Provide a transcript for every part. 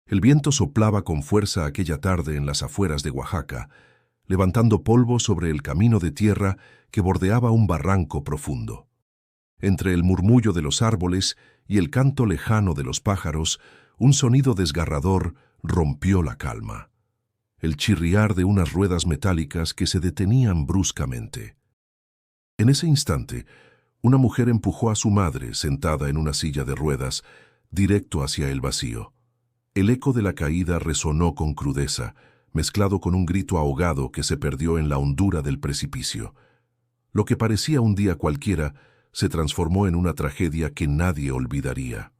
El viento soplaba con fuerza aquella tarde en las afueras de Oaxaca, levantando polvo sobre el camino de tierra que bordeaba un barranco profundo. Entre el murmullo de los árboles y el canto lejano de los pájaros, un sonido desgarrador rompió la calma. El chirriar de unas ruedas metálicas que se detenían bruscamente. En ese instante, una mujer empujó a su madre, sentada en una silla de ruedas, directo hacia el vacío. El eco de la caída resonó con crudeza, mezclado con un grito ahogado que se perdió en la hondura del precipicio. Lo que parecía un día cualquiera se transformó en una tragedia que nadie olvidaría.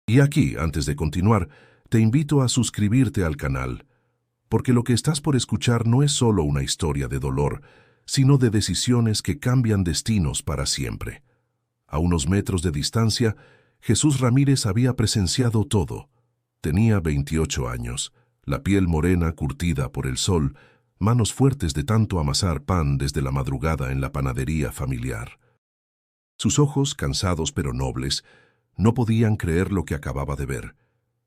Y aquí, antes de continuar, te invito a suscribirte al canal, porque lo que estás por escuchar no es solo una historia de dolor, sino de decisiones que cambian destinos para siempre. A unos metros de distancia, Jesús Ramírez había presenciado todo. Tenía 28 años, la piel morena curtida por el sol, manos fuertes de tanto amasar pan desde la madrugada en la panadería familiar. Sus ojos, cansados pero nobles, no podían creer lo que acababa de ver.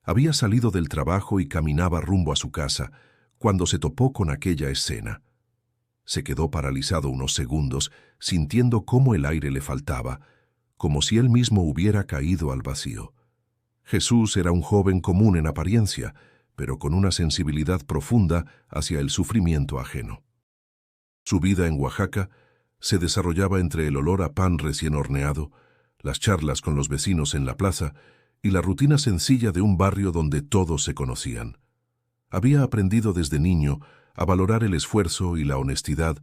Había salido del trabajo y caminaba rumbo a su casa, cuando se topó con aquella escena. Se quedó paralizado unos segundos, sintiendo cómo el aire le faltaba, como si él mismo hubiera caído al vacío. Jesús era un joven común en apariencia, pero con una sensibilidad profunda hacia el sufrimiento ajeno. Su vida en Oaxaca se desarrollaba entre el olor a pan recién horneado, las charlas con los vecinos en la plaza y la rutina sencilla de un barrio donde todos se conocían. Había aprendido desde niño a valorar el esfuerzo y la honestidad,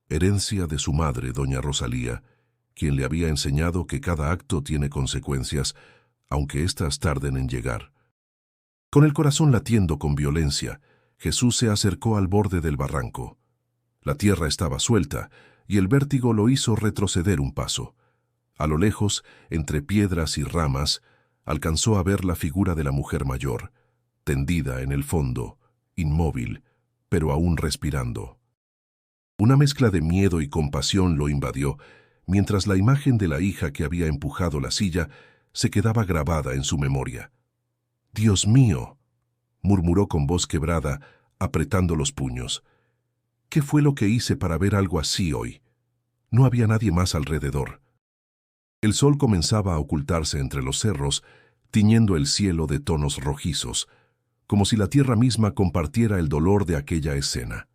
herencia de su madre, doña Rosalía, quien le había enseñado que cada acto tiene consecuencias, aunque éstas tarden en llegar. Con el corazón latiendo con violencia, Jesús se acercó al borde del barranco. La tierra estaba suelta, y el vértigo lo hizo retroceder un paso. A lo lejos, entre piedras y ramas, alcanzó a ver la figura de la mujer mayor, tendida en el fondo, inmóvil, pero aún respirando. Una mezcla de miedo y compasión lo invadió, mientras la imagen de la hija que había empujado la silla se quedaba grabada en su memoria. «Dios mío», murmuró con voz quebrada, apretando los puños. «¿Qué fue lo que hice para ver algo así hoy?» No había nadie más alrededor. El sol comenzaba a ocultarse entre los cerros, tiñendo el cielo de tonos rojizos, como si la tierra misma compartiera el dolor de aquella escena.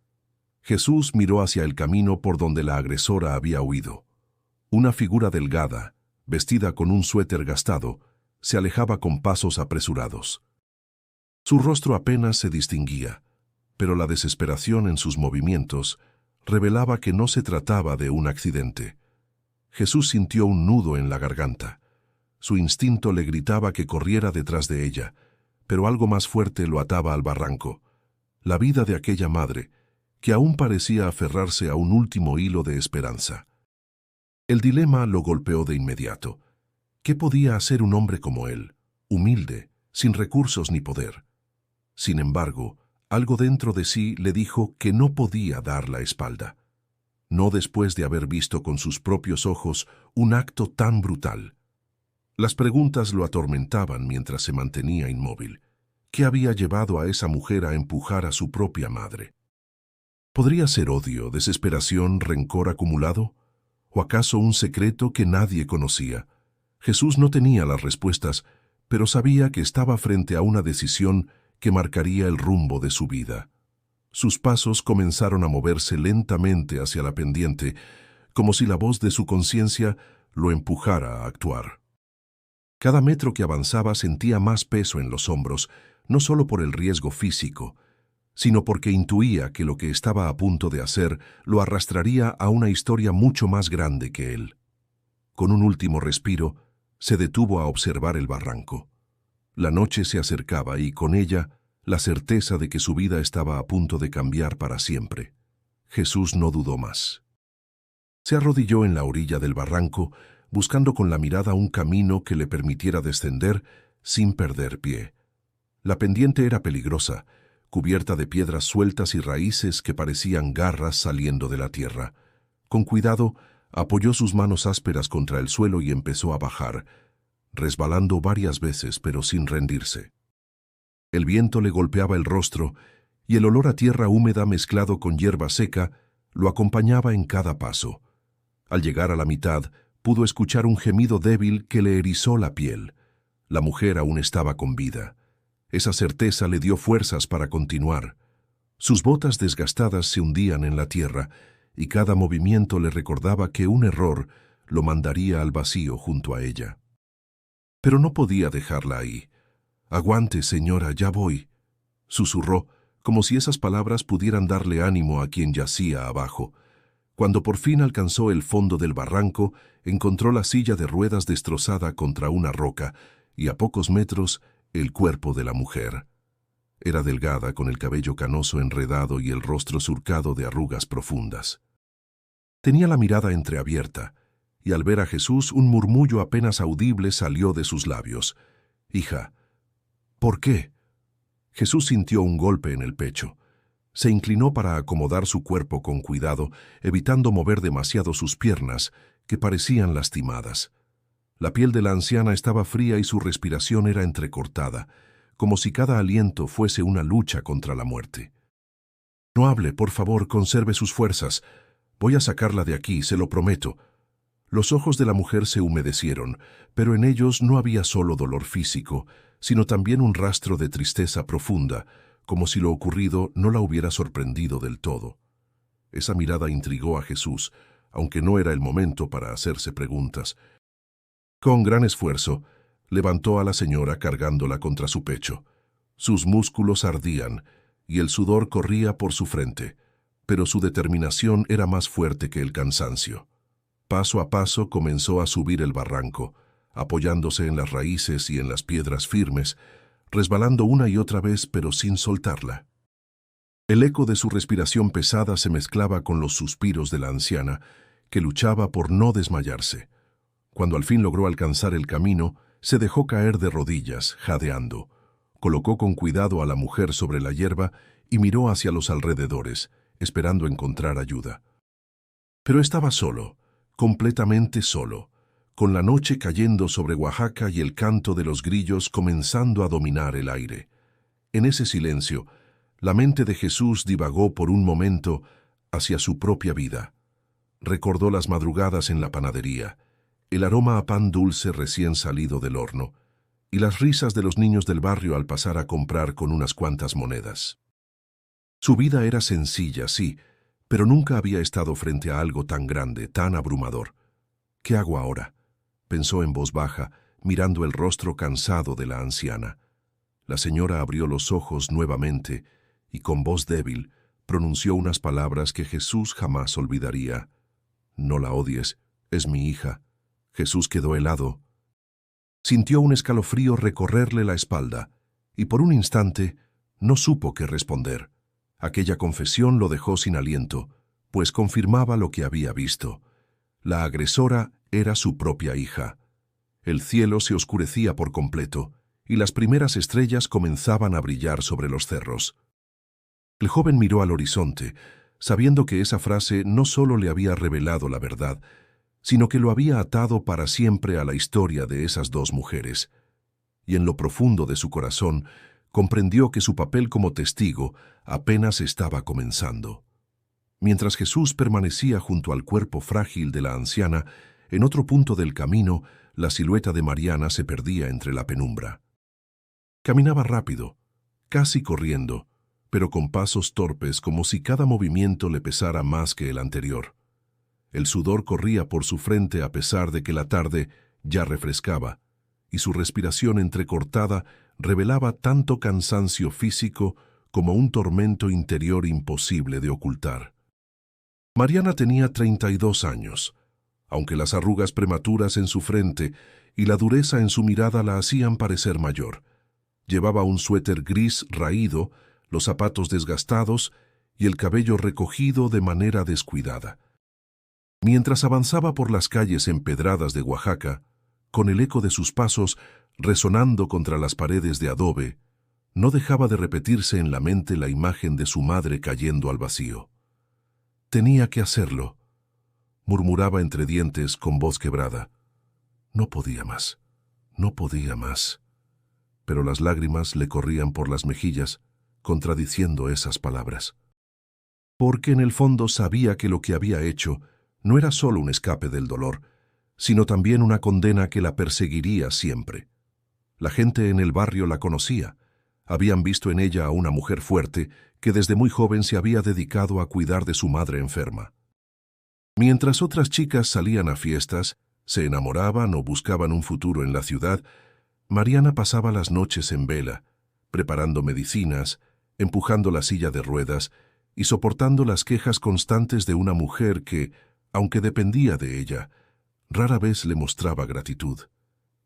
Jesús miró hacia el camino por donde la agresora había huido. Una figura delgada, vestida con un suéter gastado, se alejaba con pasos apresurados. Su rostro apenas se distinguía, pero la desesperación en sus movimientos revelaba que no se trataba de un accidente. Jesús sintió un nudo en la garganta. Su instinto le gritaba que corriera detrás de ella, pero algo más fuerte lo ataba al barranco. La vida de aquella madre, que aún parecía aferrarse a un último hilo de esperanza. El dilema lo golpeó de inmediato. ¿Qué podía hacer un hombre como él, humilde, sin recursos ni poder? Sin embargo, algo dentro de sí le dijo que no podía dar la espalda. No después de haber visto con sus propios ojos un acto tan brutal. Las preguntas lo atormentaban mientras se mantenía inmóvil. ¿Qué había llevado a esa mujer a empujar a su propia madre? ¿Podría ser odio, desesperación, rencor acumulado? ¿O acaso un secreto que nadie conocía? Jesús no tenía las respuestas, pero sabía que estaba frente a una decisión que marcaría el rumbo de su vida. Sus pasos comenzaron a moverse lentamente hacia la pendiente, como si la voz de su conciencia lo empujara a actuar. Cada metro que avanzaba sentía más peso en los hombros, no solo por el riesgo físico, sino porque intuía que lo que estaba a punto de hacer lo arrastraría a una historia mucho más grande que él. Con un último respiro, se detuvo a observar el barranco. La noche se acercaba y, con ella, la certeza de que su vida estaba a punto de cambiar para siempre. Jesús no dudó más. Se arrodilló en la orilla del barranco, buscando con la mirada un camino que le permitiera descender sin perder pie. La pendiente era peligrosa, cubierta de piedras sueltas y raíces que parecían garras saliendo de la tierra. Con cuidado, apoyó sus manos ásperas contra el suelo y empezó a bajar, resbalando varias veces pero sin rendirse. El viento le golpeaba el rostro y el olor a tierra húmeda mezclado con hierba seca lo acompañaba en cada paso. Al llegar a la mitad, pudo escuchar un gemido débil que le erizó la piel. La mujer aún estaba con vida. Esa certeza le dio fuerzas para continuar. Sus botas desgastadas se hundían en la tierra y cada movimiento le recordaba que un error lo mandaría al vacío junto a ella. Pero no podía dejarla ahí. «Aguante, señora, ya voy», susurró, como si esas palabras pudieran darle ánimo a quien yacía abajo. Cuando por fin alcanzó el fondo del barranco, encontró la silla de ruedas destrozada contra una roca y a pocos metros el cuerpo de la mujer. Era delgada, con el cabello canoso enredado y el rostro surcado de arrugas profundas. Tenía la mirada entreabierta, y al ver a Jesús un murmullo apenas audible salió de sus labios. «Hija, ¿por qué?». Jesús sintió un golpe en el pecho. Se inclinó para acomodar su cuerpo con cuidado, evitando mover demasiado sus piernas, que parecían lastimadas. La piel de la anciana estaba fría y su respiración era entrecortada, como si cada aliento fuese una lucha contra la muerte. «No hable, por favor, conserve sus fuerzas. Voy a sacarla de aquí, se lo prometo». Los ojos de la mujer se humedecieron, pero en ellos no había solo dolor físico, sino también un rastro de tristeza profunda, como si lo ocurrido no la hubiera sorprendido del todo. Esa mirada intrigó a Jesús, aunque no era el momento para hacerse preguntas. Con gran esfuerzo, levantó a la señora cargándola contra su pecho. Sus músculos ardían y el sudor corría por su frente, pero su determinación era más fuerte que el cansancio. Paso a paso comenzó a subir el barranco, apoyándose en las raíces y en las piedras firmes, resbalando una y otra vez pero sin soltarla. El eco de su respiración pesada se mezclaba con los suspiros de la anciana, que luchaba por no desmayarse. Cuando al fin logró alcanzar el camino, se dejó caer de rodillas, jadeando. Colocó con cuidado a la mujer sobre la hierba y miró hacia los alrededores, esperando encontrar ayuda. Pero estaba solo, completamente solo, con la noche cayendo sobre Oaxaca y el canto de los grillos comenzando a dominar el aire. En ese silencio, la mente de Jesús divagó por un momento hacia su propia vida. Recordó las madrugadas en la panadería, el aroma a pan dulce recién salido del horno, y las risas de los niños del barrio al pasar a comprar con unas cuantas monedas. Su vida era sencilla, sí, pero nunca había estado frente a algo tan grande, tan abrumador. «¿Qué hago ahora?», pensó en voz baja, mirando el rostro cansado de la anciana. La señora abrió los ojos nuevamente y con voz débil pronunció unas palabras que Jesús jamás olvidaría. «No la odies, es mi hija». Jesús quedó helado. Sintió un escalofrío recorrerle la espalda y por un instante no supo qué responder. Aquella confesión lo dejó sin aliento, pues confirmaba lo que había visto. La agresora era su propia hija. El cielo se oscurecía por completo y las primeras estrellas comenzaban a brillar sobre los cerros. El joven miró al horizonte, sabiendo que esa frase no solo le había revelado la verdad, sino que lo había atado para siempre a la historia de esas dos mujeres. Y en lo profundo de su corazón comprendió que su papel como testigo apenas estaba comenzando. Mientras Jesús permanecía junto al cuerpo frágil de la anciana, en otro punto del camino, la silueta de Mariana se perdía entre la penumbra. Caminaba rápido, casi corriendo, pero con pasos torpes como si cada movimiento le pesara más que el anterior. El sudor corría por su frente a pesar de que la tarde ya refrescaba, y su respiración entrecortada revelaba tanto cansancio físico como un tormento interior imposible de ocultar. Mariana tenía 32 años, aunque las arrugas prematuras en su frente y la dureza en su mirada la hacían parecer mayor. Llevaba un suéter gris raído, los zapatos desgastados y el cabello recogido de manera descuidada. Mientras avanzaba por las calles empedradas de Oaxaca, con el eco de sus pasos resonando contra las paredes de adobe, no dejaba de repetirse en la mente la imagen de su madre cayendo al vacío. «Tenía que hacerlo», murmuraba entre dientes con voz quebrada. «No podía más, no podía más». pero las lágrimas le corrían por las mejillas, contradiciendo esas palabras. Porque en el fondo sabía que lo que había hecho no era solo un escape del dolor, sino también una condena que la perseguiría siempre. La gente en el barrio la conocía. Habían visto en ella a una mujer fuerte que desde muy joven se había dedicado a cuidar de su madre enferma. Mientras otras chicas salían a fiestas, se enamoraban o buscaban un futuro en la ciudad, Mariana pasaba las noches en vela, preparando medicinas, empujando la silla de ruedas y soportando las quejas constantes de una mujer que, aunque dependía de ella, rara vez le mostraba gratitud.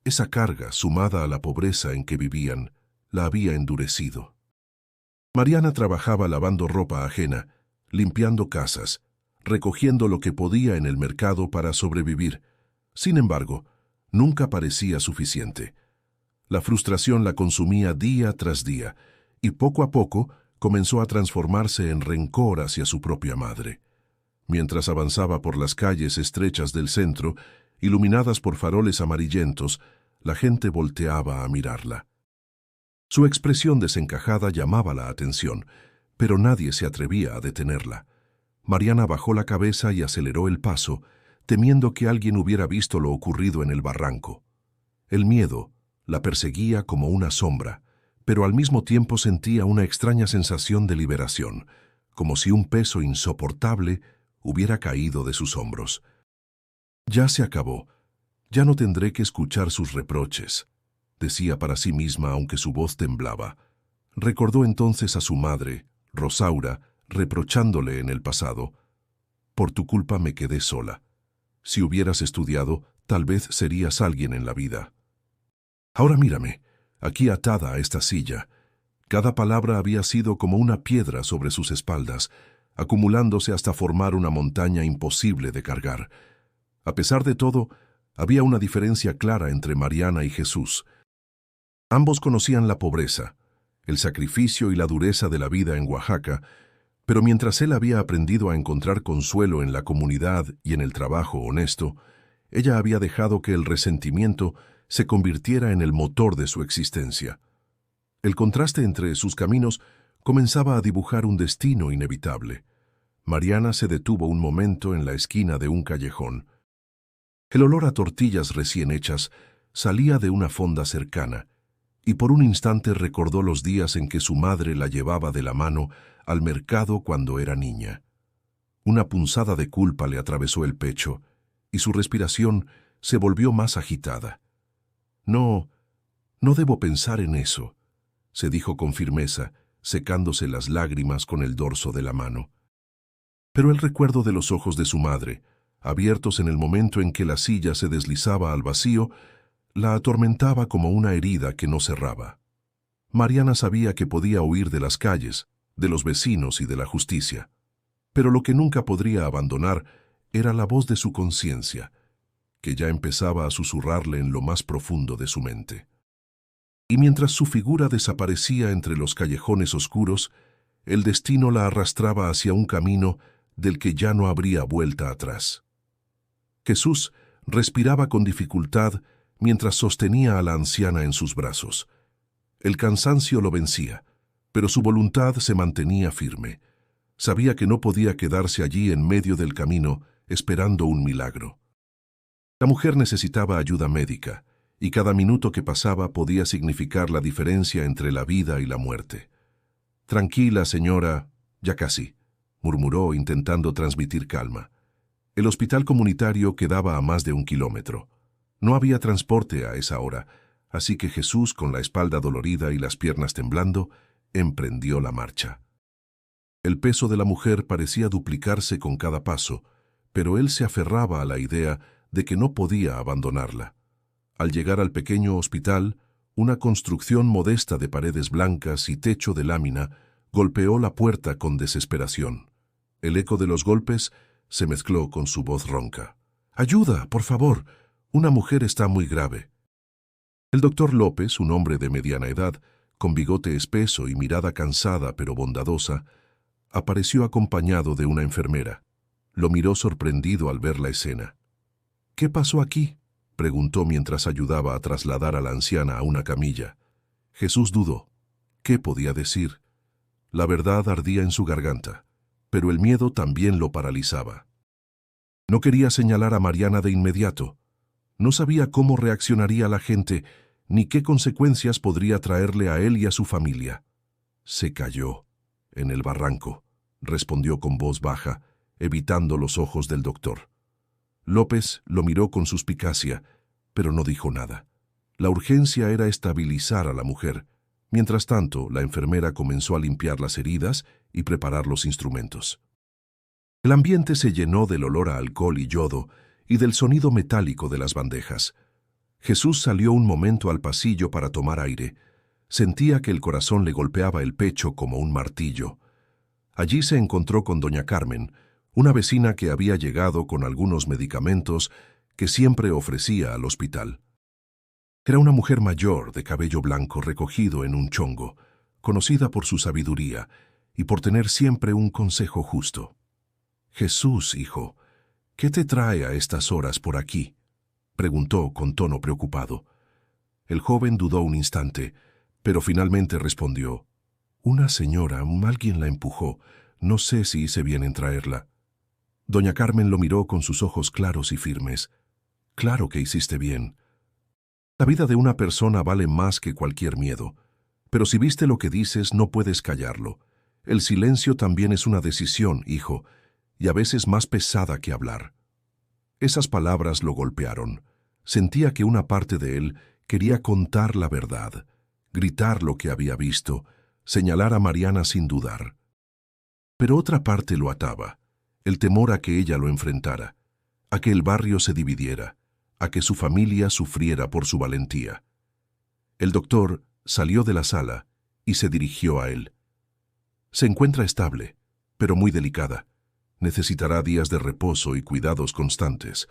Esa carga, sumada a la pobreza en que vivían, la había endurecido. Mariana trabajaba lavando ropa ajena, limpiando casas, recogiendo lo que podía en el mercado para sobrevivir. Sin embargo, nunca parecía suficiente. La frustración la consumía día tras día, y poco a poco comenzó a transformarse en rencor hacia su propia madre. Mientras avanzaba por las calles estrechas del centro, iluminadas por faroles amarillentos, la gente volteaba a mirarla. Su expresión desencajada llamaba la atención, pero nadie se atrevía a detenerla. Mariana bajó la cabeza y aceleró el paso, temiendo que alguien hubiera visto lo ocurrido en el barranco. El miedo la perseguía como una sombra, pero al mismo tiempo sentía una extraña sensación de liberación, como si un peso insoportable hubiera caído de sus hombros. Ya se acabó. Ya no tendré que escuchar sus reproches, decía para sí misma aunque su voz temblaba. Recordó entonces a su madre, Rosaura, reprochándole en el pasado: «Por tu culpa me quedé sola. Si hubieras estudiado, tal vez serías alguien en la vida. Ahora mírame, aquí atada a esta silla». Cada palabra había sido como una piedra sobre sus espaldas, acumulándose hasta formar una montaña imposible de cargar. A pesar de todo, había una diferencia clara entre Mariana y Jesús. Ambos conocían la pobreza, el sacrificio y la dureza de la vida en Oaxaca, pero mientras él había aprendido a encontrar consuelo en la comunidad y en el trabajo honesto, ella había dejado que el resentimiento se convirtiera en el motor de su existencia. El contraste entre sus caminos comenzaba a dibujar un destino inevitable. Mariana se detuvo un momento en la esquina de un callejón. El olor a tortillas recién hechas salía de una fonda cercana, y por un instante recordó los días en que su madre la llevaba de la mano al mercado cuando era niña. Una punzada de culpa le atravesó el pecho, y su respiración se volvió más agitada. No debo pensar en eso», se dijo con firmeza, secándose las lágrimas con el dorso de la mano. Pero el recuerdo de los ojos de su madre, abiertos en el momento en que la silla se deslizaba al vacío, la atormentaba como una herida que no cerraba. Mariana sabía que podía huir de las calles, de los vecinos y de la justicia, pero lo que nunca podría abandonar era la voz de su conciencia, que ya empezaba a susurrarle en lo más profundo de su mente. Y mientras su figura desaparecía entre los callejones oscuros, el destino la arrastraba hacia un camino del que ya no habría vuelta atrás. Jesús respiraba con dificultad mientras sostenía a la anciana en sus brazos. El cansancio lo vencía, pero su voluntad se mantenía firme. Sabía que no podía quedarse allí en medio del camino esperando un milagro. La mujer necesitaba ayuda médica, y cada minuto que pasaba podía significar la diferencia entre la vida y la muerte. «Tranquila, señora, ya casi», murmuró intentando transmitir calma. El hospital comunitario quedaba a más de 1 kilómetro. No había transporte a esa hora, así que Jesús, con la espalda dolorida y las piernas temblando, emprendió la marcha. El peso de la mujer parecía duplicarse con cada paso, pero él se aferraba a la idea de que no podía abandonarla. Al llegar al pequeño hospital, una construcción modesta de paredes blancas y techo de lámina golpeó la puerta con desesperación. El eco de los golpes se mezcló con su voz ronca. «¡Ayuda, por favor! Una mujer está muy grave». El doctor López, un hombre de mediana edad, con bigote espeso y mirada cansada pero bondadosa, apareció acompañado de una enfermera. Lo miró sorprendido al ver la escena. «¿Qué pasó aquí?», preguntó mientras ayudaba a trasladar a la anciana a una camilla. Jesús dudó. ¿Qué podía decir? La verdad ardía en su garganta, pero el miedo también lo paralizaba. No quería señalar a Mariana de inmediato. No sabía cómo reaccionaría la gente, ni qué consecuencias podría traerle a él y a su familia. Se cayó en el barranco, respondió con voz baja, evitando los ojos del doctor. López lo miró con suspicacia, pero no dijo nada. La urgencia era estabilizar a la mujer. Mientras tanto, la enfermera comenzó a limpiar las heridas y preparar los instrumentos. El ambiente se llenó del olor a alcohol y yodo y del sonido metálico de las bandejas. Jesús salió un momento al pasillo para tomar aire. Sentía que el corazón le golpeaba el pecho como un martillo. Allí se encontró con doña Carmen, una vecina que había llegado con algunos medicamentos que siempre ofrecía al hospital. Era una mujer mayor, de cabello blanco recogido en un chongo, conocida por su sabiduría y por tener siempre un consejo justo. «Jesús, hijo, ¿qué te trae a estas horas por aquí?», preguntó con tono preocupado. El joven dudó un instante, pero finalmente respondió: «Una señora, alguien la empujó. No sé si hice bien en traerla». Doña Carmen lo miró con sus ojos claros y firmes. «Claro que hiciste bien. La vida de una persona vale más que cualquier miedo. Pero si viste lo que dices, no puedes callarlo. El silencio también es una decisión, hijo, y a veces más pesada que hablar». Esas palabras lo golpearon. Sentía que una parte de él quería contar la verdad, gritar lo que había visto, señalar a Mariana sin dudar. Pero otra parte lo ataba, el temor a que ella lo enfrentara, a que el barrio se dividiera, a que su familia sufriera por su valentía. El doctor salió de la sala y se dirigió a él. «Se encuentra estable, pero muy delicada. Necesitará días de reposo y cuidados constantes.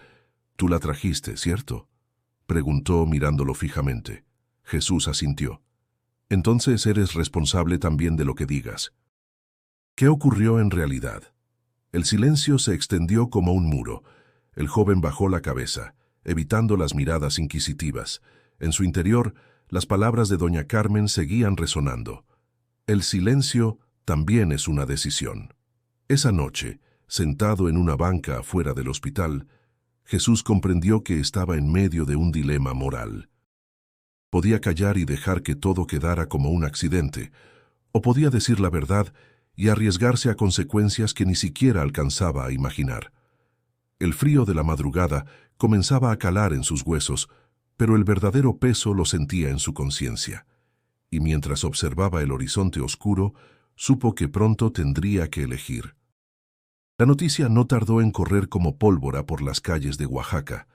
Tú la trajiste, ¿cierto?», preguntó mirándolo fijamente. Jesús asintió. «Entonces eres responsable también de lo que digas». ¿Qué ocurrió en realidad? El silencio se extendió como un muro. El joven bajó la cabeza, evitando las miradas inquisitivas. En su interior, las palabras de doña Carmen seguían resonando. El silencio también es una decisión. Esa noche, sentado en una banca afuera del hospital, Jesús comprendió que estaba en medio de un dilema moral. Podía callar y dejar que todo quedara como un accidente, o podía decir la verdad y arriesgarse a consecuencias que ni siquiera alcanzaba a imaginar. El frío de la madrugada comenzaba a calar en sus huesos, pero el verdadero peso lo sentía en su conciencia. Y mientras observaba el horizonte oscuro, supo que pronto tendría que elegir. La noticia no tardó en correr como pólvora por las calles de Oaxaca.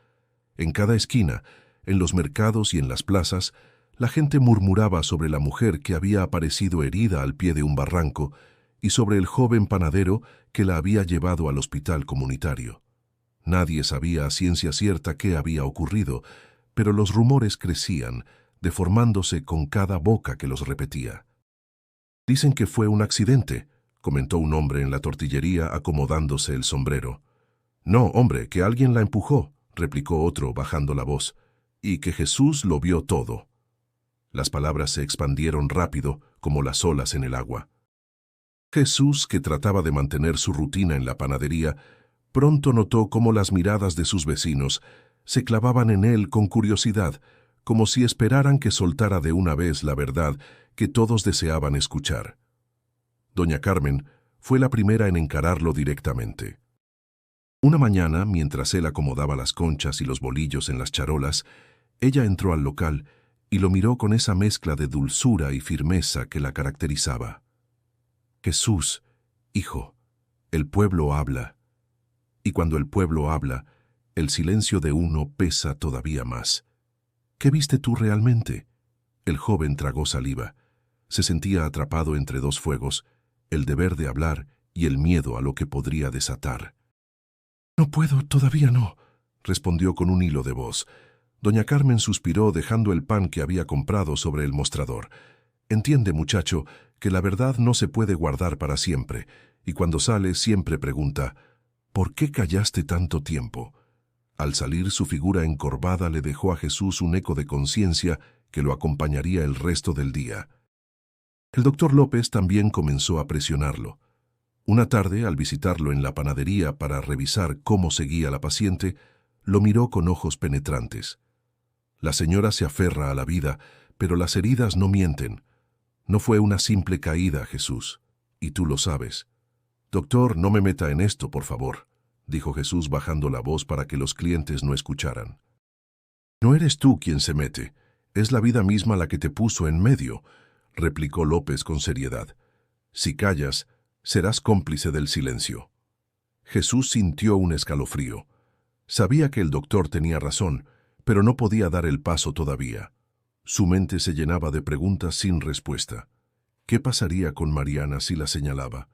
En cada esquina, en los mercados y en las plazas, la gente murmuraba sobre la mujer que había aparecido herida al pie de un barranco y sobre el joven panadero que la había llevado al hospital comunitario. Nadie sabía a ciencia cierta qué había ocurrido, pero los rumores crecían, deformándose con cada boca que los repetía. «Dicen que fue un accidente», comentó un hombre en la tortillería acomodándose el sombrero. «No, hombre, que alguien la empujó», replicó otro bajando la voz, «y que Jesús lo vio todo». Las palabras se expandieron rápido como las olas en el agua. Jesús, que trataba de mantener su rutina en la panadería, pronto notó cómo las miradas de sus vecinos se clavaban en él con curiosidad, como si esperaran que soltara de una vez la verdad que todos deseaban escuchar. Doña Carmen fue la primera en encararlo directamente. Una mañana, mientras él acomodaba las conchas y los bolillos en las charolas, ella entró al local y lo miró con esa mezcla de dulzura y firmeza que la caracterizaba. «Jesús, hijo, el pueblo habla. Y cuando el pueblo habla, el silencio de uno pesa todavía más. ¿Qué viste tú realmente?». El joven tragó saliva. Se sentía atrapado entre dos fuegos, el deber de hablar y el miedo a lo que podría desatar. «No puedo, todavía no», respondió con un hilo de voz. Doña Carmen suspiró dejando el pan que había comprado sobre el mostrador. «Entiende, muchacho, que la verdad no se puede guardar para siempre, y cuando sale siempre pregunta, ¿por qué callaste tanto tiempo?». Al salir, su figura encorvada le dejó a Jesús un eco de conciencia que lo acompañaría el resto del día. El doctor López también comenzó a presionarlo. Una tarde, al visitarlo en la panadería para revisar cómo seguía la paciente, lo miró con ojos penetrantes. La señora se aferra a la vida, pero las heridas no mienten. No fue una simple caída, Jesús, y tú lo sabes. Doctor, no me meta en esto, por favor, dijo Jesús bajando la voz para que los clientes no escucharan. No eres tú quien se mete, es la vida misma la que te puso en medio, replicó López con seriedad. Si callas, serás cómplice del silencio. Jesús sintió un escalofrío. Sabía que el doctor tenía razón, pero no podía dar el paso todavía. Su mente se llenaba de preguntas sin respuesta. ¿Qué pasaría con Mariana si la señalaba?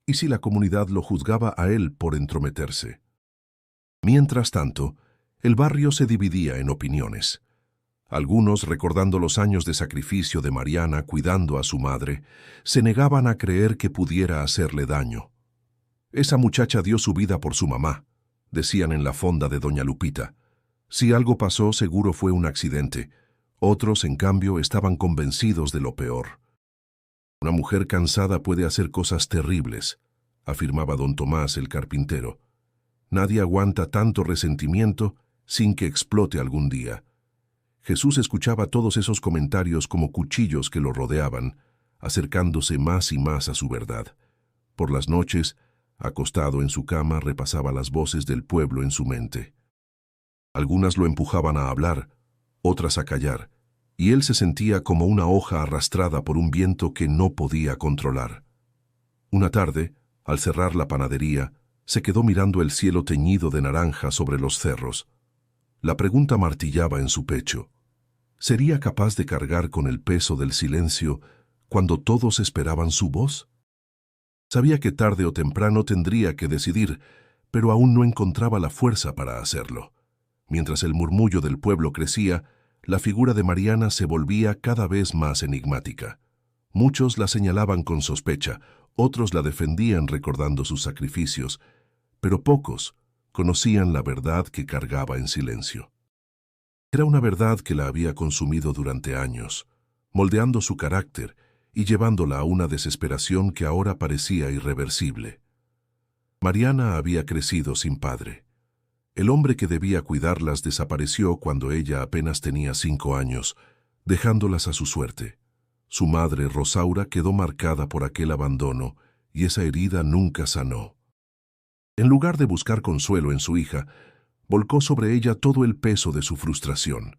¿Y si la comunidad lo juzgaba a él por entrometerse? Mientras tanto, el barrio se dividía en opiniones. Algunos, recordando los años de sacrificio de Mariana cuidando a su madre, se negaban a creer que pudiera hacerle daño. Esa muchacha dio su vida por su mamá, decían en la fonda de doña Lupita. Si algo pasó, seguro fue un accidente. Otros, en cambio, estaban convencidos de lo peor. Una mujer cansada puede hacer cosas terribles, afirmaba don Tomás el carpintero. Nadie aguanta tanto resentimiento sin que explote algún día. Jesús escuchaba todos esos comentarios como cuchillos que lo rodeaban, acercándose más y más a su verdad. Por las noches, acostado en su cama, repasaba las voces del pueblo en su mente. Algunas lo empujaban a hablar, otras a callar, y él se sentía como una hoja arrastrada por un viento que no podía controlar. Una tarde, al cerrar la panadería, se quedó mirando el cielo teñido de naranja sobre los cerros. La pregunta martillaba en su pecho. ¿Sería capaz de cargar con el peso del silencio cuando todos esperaban su voz? Sabía que tarde o temprano tendría que decidir, pero aún no encontraba la fuerza para hacerlo. Mientras el murmullo del pueblo crecía, la figura de Mariana se volvía cada vez más enigmática. Muchos la señalaban con sospecha, otros la defendían recordando sus sacrificios, pero pocos conocían la verdad que cargaba en silencio. Era una verdad que la había consumido durante años, moldeando su carácter y llevándola a una desesperación que ahora parecía irreversible. Mariana había crecido sin padre. El hombre que debía cuidarlas desapareció cuando ella apenas tenía 5 años, dejándolas a su suerte. Su madre, Rosaura, quedó marcada por aquel abandono y esa herida nunca sanó. En lugar de buscar consuelo en su hija, volcó sobre ella todo el peso de su frustración.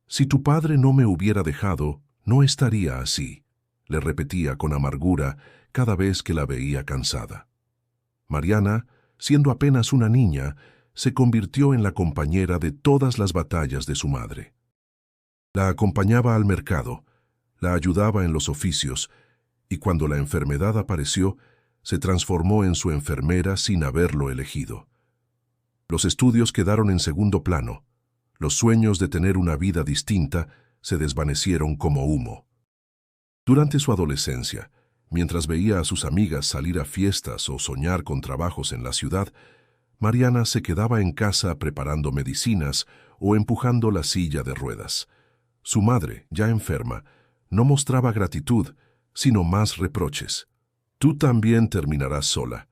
Si tu padre no me hubiera dejado, no estaría así, le repetía con amargura cada vez que la veía cansada. Mariana, siendo apenas una niña, se convirtió en la compañera de todas las batallas de su madre. La acompañaba al mercado, la ayudaba en los oficios, y cuando la enfermedad apareció, se transformó en su enfermera sin haberlo elegido. Los estudios quedaron en segundo plano. Los sueños de tener una vida distinta se desvanecieron como humo. Durante su adolescencia, mientras veía a sus amigas salir a fiestas o soñar con trabajos en la ciudad, Mariana se quedaba en casa preparando medicinas o empujando la silla de ruedas. Su madre, ya enferma, no mostraba gratitud, sino más reproches. Tú también terminarás sola.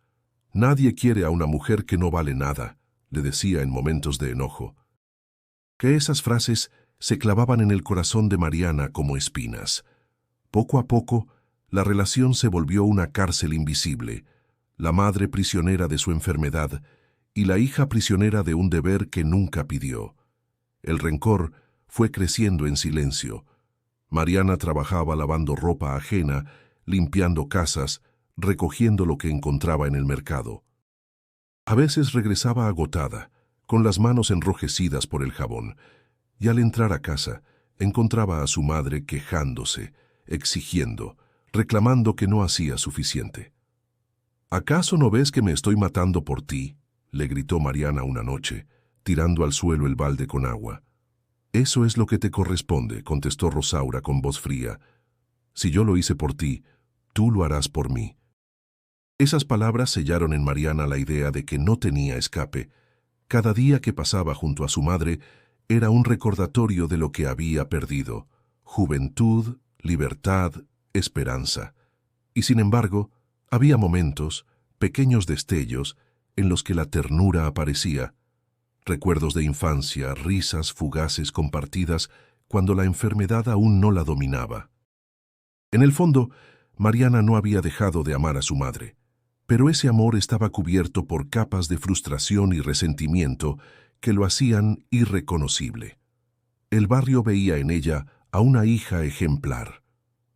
Nadie quiere a una mujer que no vale nada, le decía en momentos de enojo. Que esas frases se clavaban en el corazón de Mariana como espinas. Poco a poco, la relación se volvió una cárcel invisible, la madre prisionera de su enfermedad y la hija prisionera de un deber que nunca pidió. El rencor fue creciendo en silencio. Mariana trabajaba lavando ropa ajena, limpiando casas, recogiendo lo que encontraba en el mercado. A veces regresaba agotada, con las manos enrojecidas por el jabón, y al entrar a casa encontraba a su madre quejándose, exigiendo, reclamando que no hacía suficiente. ¿Acaso no ves que me estoy matando por ti?, le gritó Mariana una noche, tirando al suelo el balde con agua. Eso es lo que te corresponde, contestó Rosaura con voz fría. Si yo lo hice por ti, tú lo harás por mí. Esas palabras sellaron en Mariana la idea de que no tenía escape. Cada día que pasaba junto a su madre, era un recordatorio de lo que había perdido: juventud, libertad, esperanza. Y sin embargo, había momentos, pequeños destellos, en los que la ternura aparecía. Recuerdos de infancia, risas fugaces compartidas cuando la enfermedad aún no la dominaba. En el fondo, Mariana no había dejado de amar a su madre, pero ese amor estaba cubierto por capas de frustración y resentimiento que lo hacían irreconocible. El barrio veía en ella a una hija ejemplar.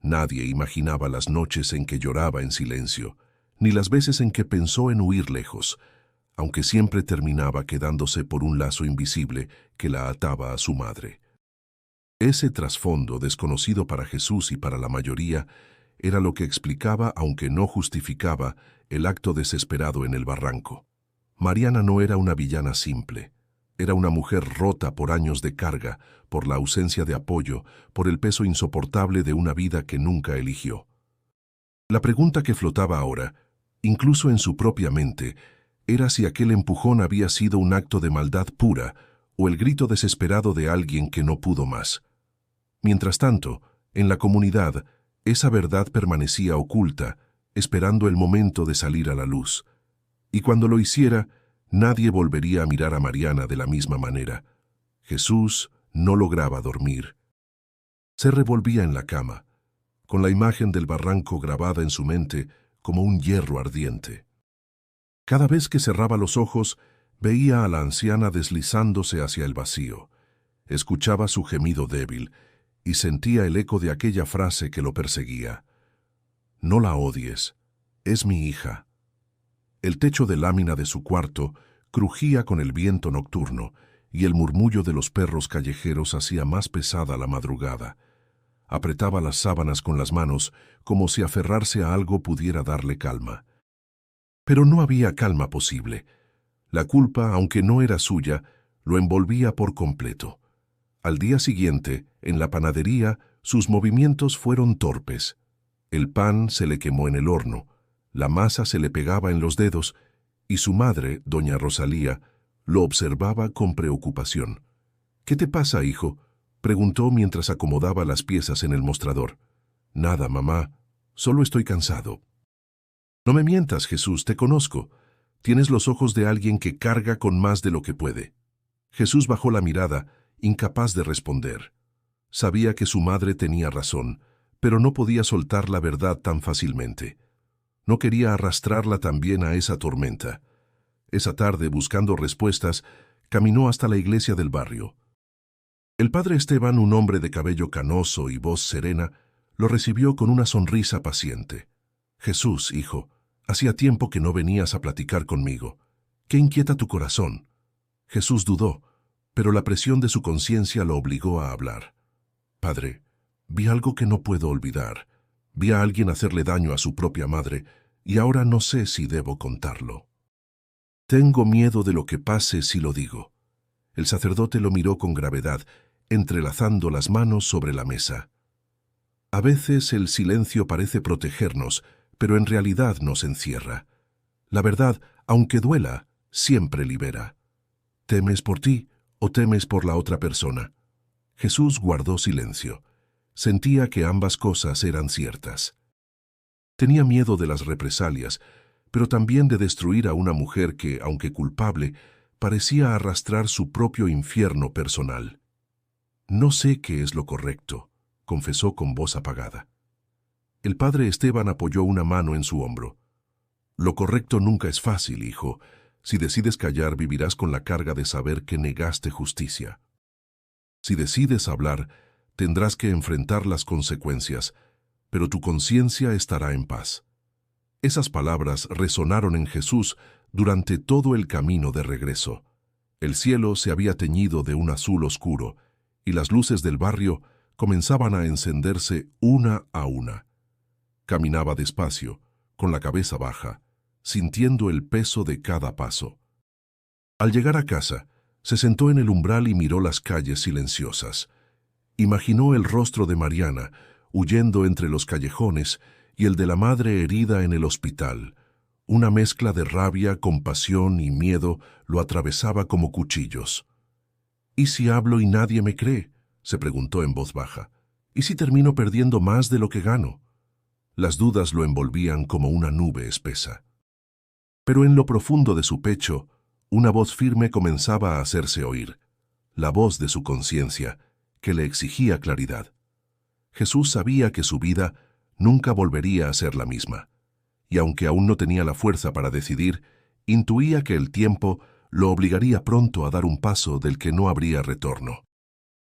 Nadie imaginaba las noches en que lloraba en silencio, ni las veces en que pensó en huir lejos, aunque siempre terminaba quedándose por un lazo invisible que la ataba a su madre. Ese trasfondo, desconocido para Jesús y para la mayoría, era lo que explicaba, aunque no justificaba, el acto desesperado en el barranco. Mariana no era una villana simple. Era una mujer rota por años de carga, por la ausencia de apoyo, por el peso insoportable de una vida que nunca eligió. La pregunta que flotaba ahora, incluso en su propia mente, era si aquel empujón había sido un acto de maldad pura o el grito desesperado de alguien que no pudo más. Mientras tanto, en la comunidad, esa verdad permanecía oculta, esperando el momento de salir a la luz. Y cuando lo hiciera, nadie volvería a mirar a Mariana de la misma manera. Jesús no lograba dormir. Se revolvía en la cama, con la imagen del barranco grabada en su mente como un hierro ardiente. Cada vez que cerraba los ojos, veía a la anciana deslizándose hacia el vacío. Escuchaba su gemido débil y sentía el eco de aquella frase que lo perseguía: «No la odies, es mi hija». El techo de lámina de su cuarto crujía con el viento nocturno y el murmullo de los perros callejeros hacía más pesada la madrugada. Apretaba las sábanas con las manos como si aferrarse a algo pudiera darle calma. Pero no había calma posible. La culpa, aunque no era suya, lo envolvía por completo. Al día siguiente, en la panadería, sus movimientos fueron torpes. El pan se le quemó en el horno, la masa se le pegaba en los dedos, y su madre, doña Rosalía, lo observaba con preocupación. «¿Qué te pasa, hijo?», preguntó mientras acomodaba las piezas en el mostrador. «Nada, mamá, solo estoy cansado». «No me mientas, Jesús, te conozco. Tienes los ojos de alguien que carga con más de lo que puede». Jesús bajó la mirada, incapaz de responder. Sabía que su madre tenía razón, pero no podía soltar la verdad tan fácilmente. No quería arrastrarla también a esa tormenta. Esa tarde, buscando respuestas, caminó hasta la iglesia del barrio. El padre Esteban, un hombre de cabello canoso y voz serena, lo recibió con una sonrisa paciente. «Jesús, hijo, hacía tiempo que no venías a platicar conmigo. ¿Qué inquieta tu corazón?». Jesús dudó, pero la presión de su conciencia lo obligó a hablar. «Padre, vi algo que no puedo olvidar. Vi a alguien hacerle daño a su propia madre, y ahora no sé si debo contarlo. Tengo miedo de lo que pase si lo digo». El sacerdote lo miró con gravedad, entrelazando las manos sobre la mesa. A veces el silencio parece protegernos, pero en realidad nos encierra. La verdad, aunque duela, siempre libera. ¿Temes por ti o temes por la otra persona? Jesús guardó silencio. Sentía que ambas cosas eran ciertas. Tenía miedo de las represalias, pero también de destruir a una mujer que, aunque culpable, parecía arrastrar su propio infierno personal. «No sé qué es lo correcto», confesó con voz apagada. El padre Esteban apoyó una mano en su hombro. «Lo correcto nunca es fácil, hijo. Si decides callar, vivirás con la carga de saber que negaste justicia. Si decides hablar, tendrás que enfrentar las consecuencias, pero tu conciencia estará en paz». Esas palabras resonaron en Jesús durante todo el camino de regreso. El cielo se había teñido de un azul oscuro, y las luces del barrio comenzaban a encenderse una a una. Caminaba despacio, con la cabeza baja, sintiendo el peso de cada paso. Al llegar a casa, se sentó en el umbral y miró las calles silenciosas. Imaginó el rostro de Mariana, huyendo entre los callejones, y el de la madre herida en el hospital. Una mezcla de rabia, compasión y miedo lo atravesaba como cuchillos. ¿Y si hablo y nadie me cree?, se preguntó en voz baja. ¿Y si termino perdiendo más de lo que gano? Las dudas lo envolvían como una nube espesa. Pero en lo profundo de su pecho, una voz firme comenzaba a hacerse oír, la voz de su conciencia, que le exigía claridad. Jesús sabía que su vida nunca volvería a ser la misma, y aunque aún no tenía la fuerza para decidir, intuía que el tiempo lo obligaría pronto a dar un paso del que no habría retorno.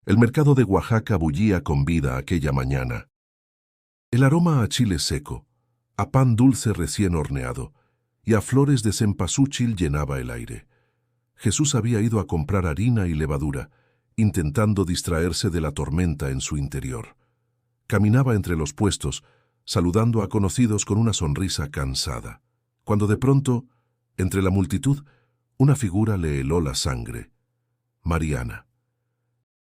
El mercado de Oaxaca bullía con vida aquella mañana. El aroma a chile seco, a pan dulce recién horneado y a flores de cempasúchil llenaba el aire. Jesús había ido a comprar harina y levadura, intentando distraerse de la tormenta en su interior. Caminaba entre los puestos, saludando a conocidos con una sonrisa cansada, cuando de pronto, entre la multitud, una figura le heló la sangre. Mariana.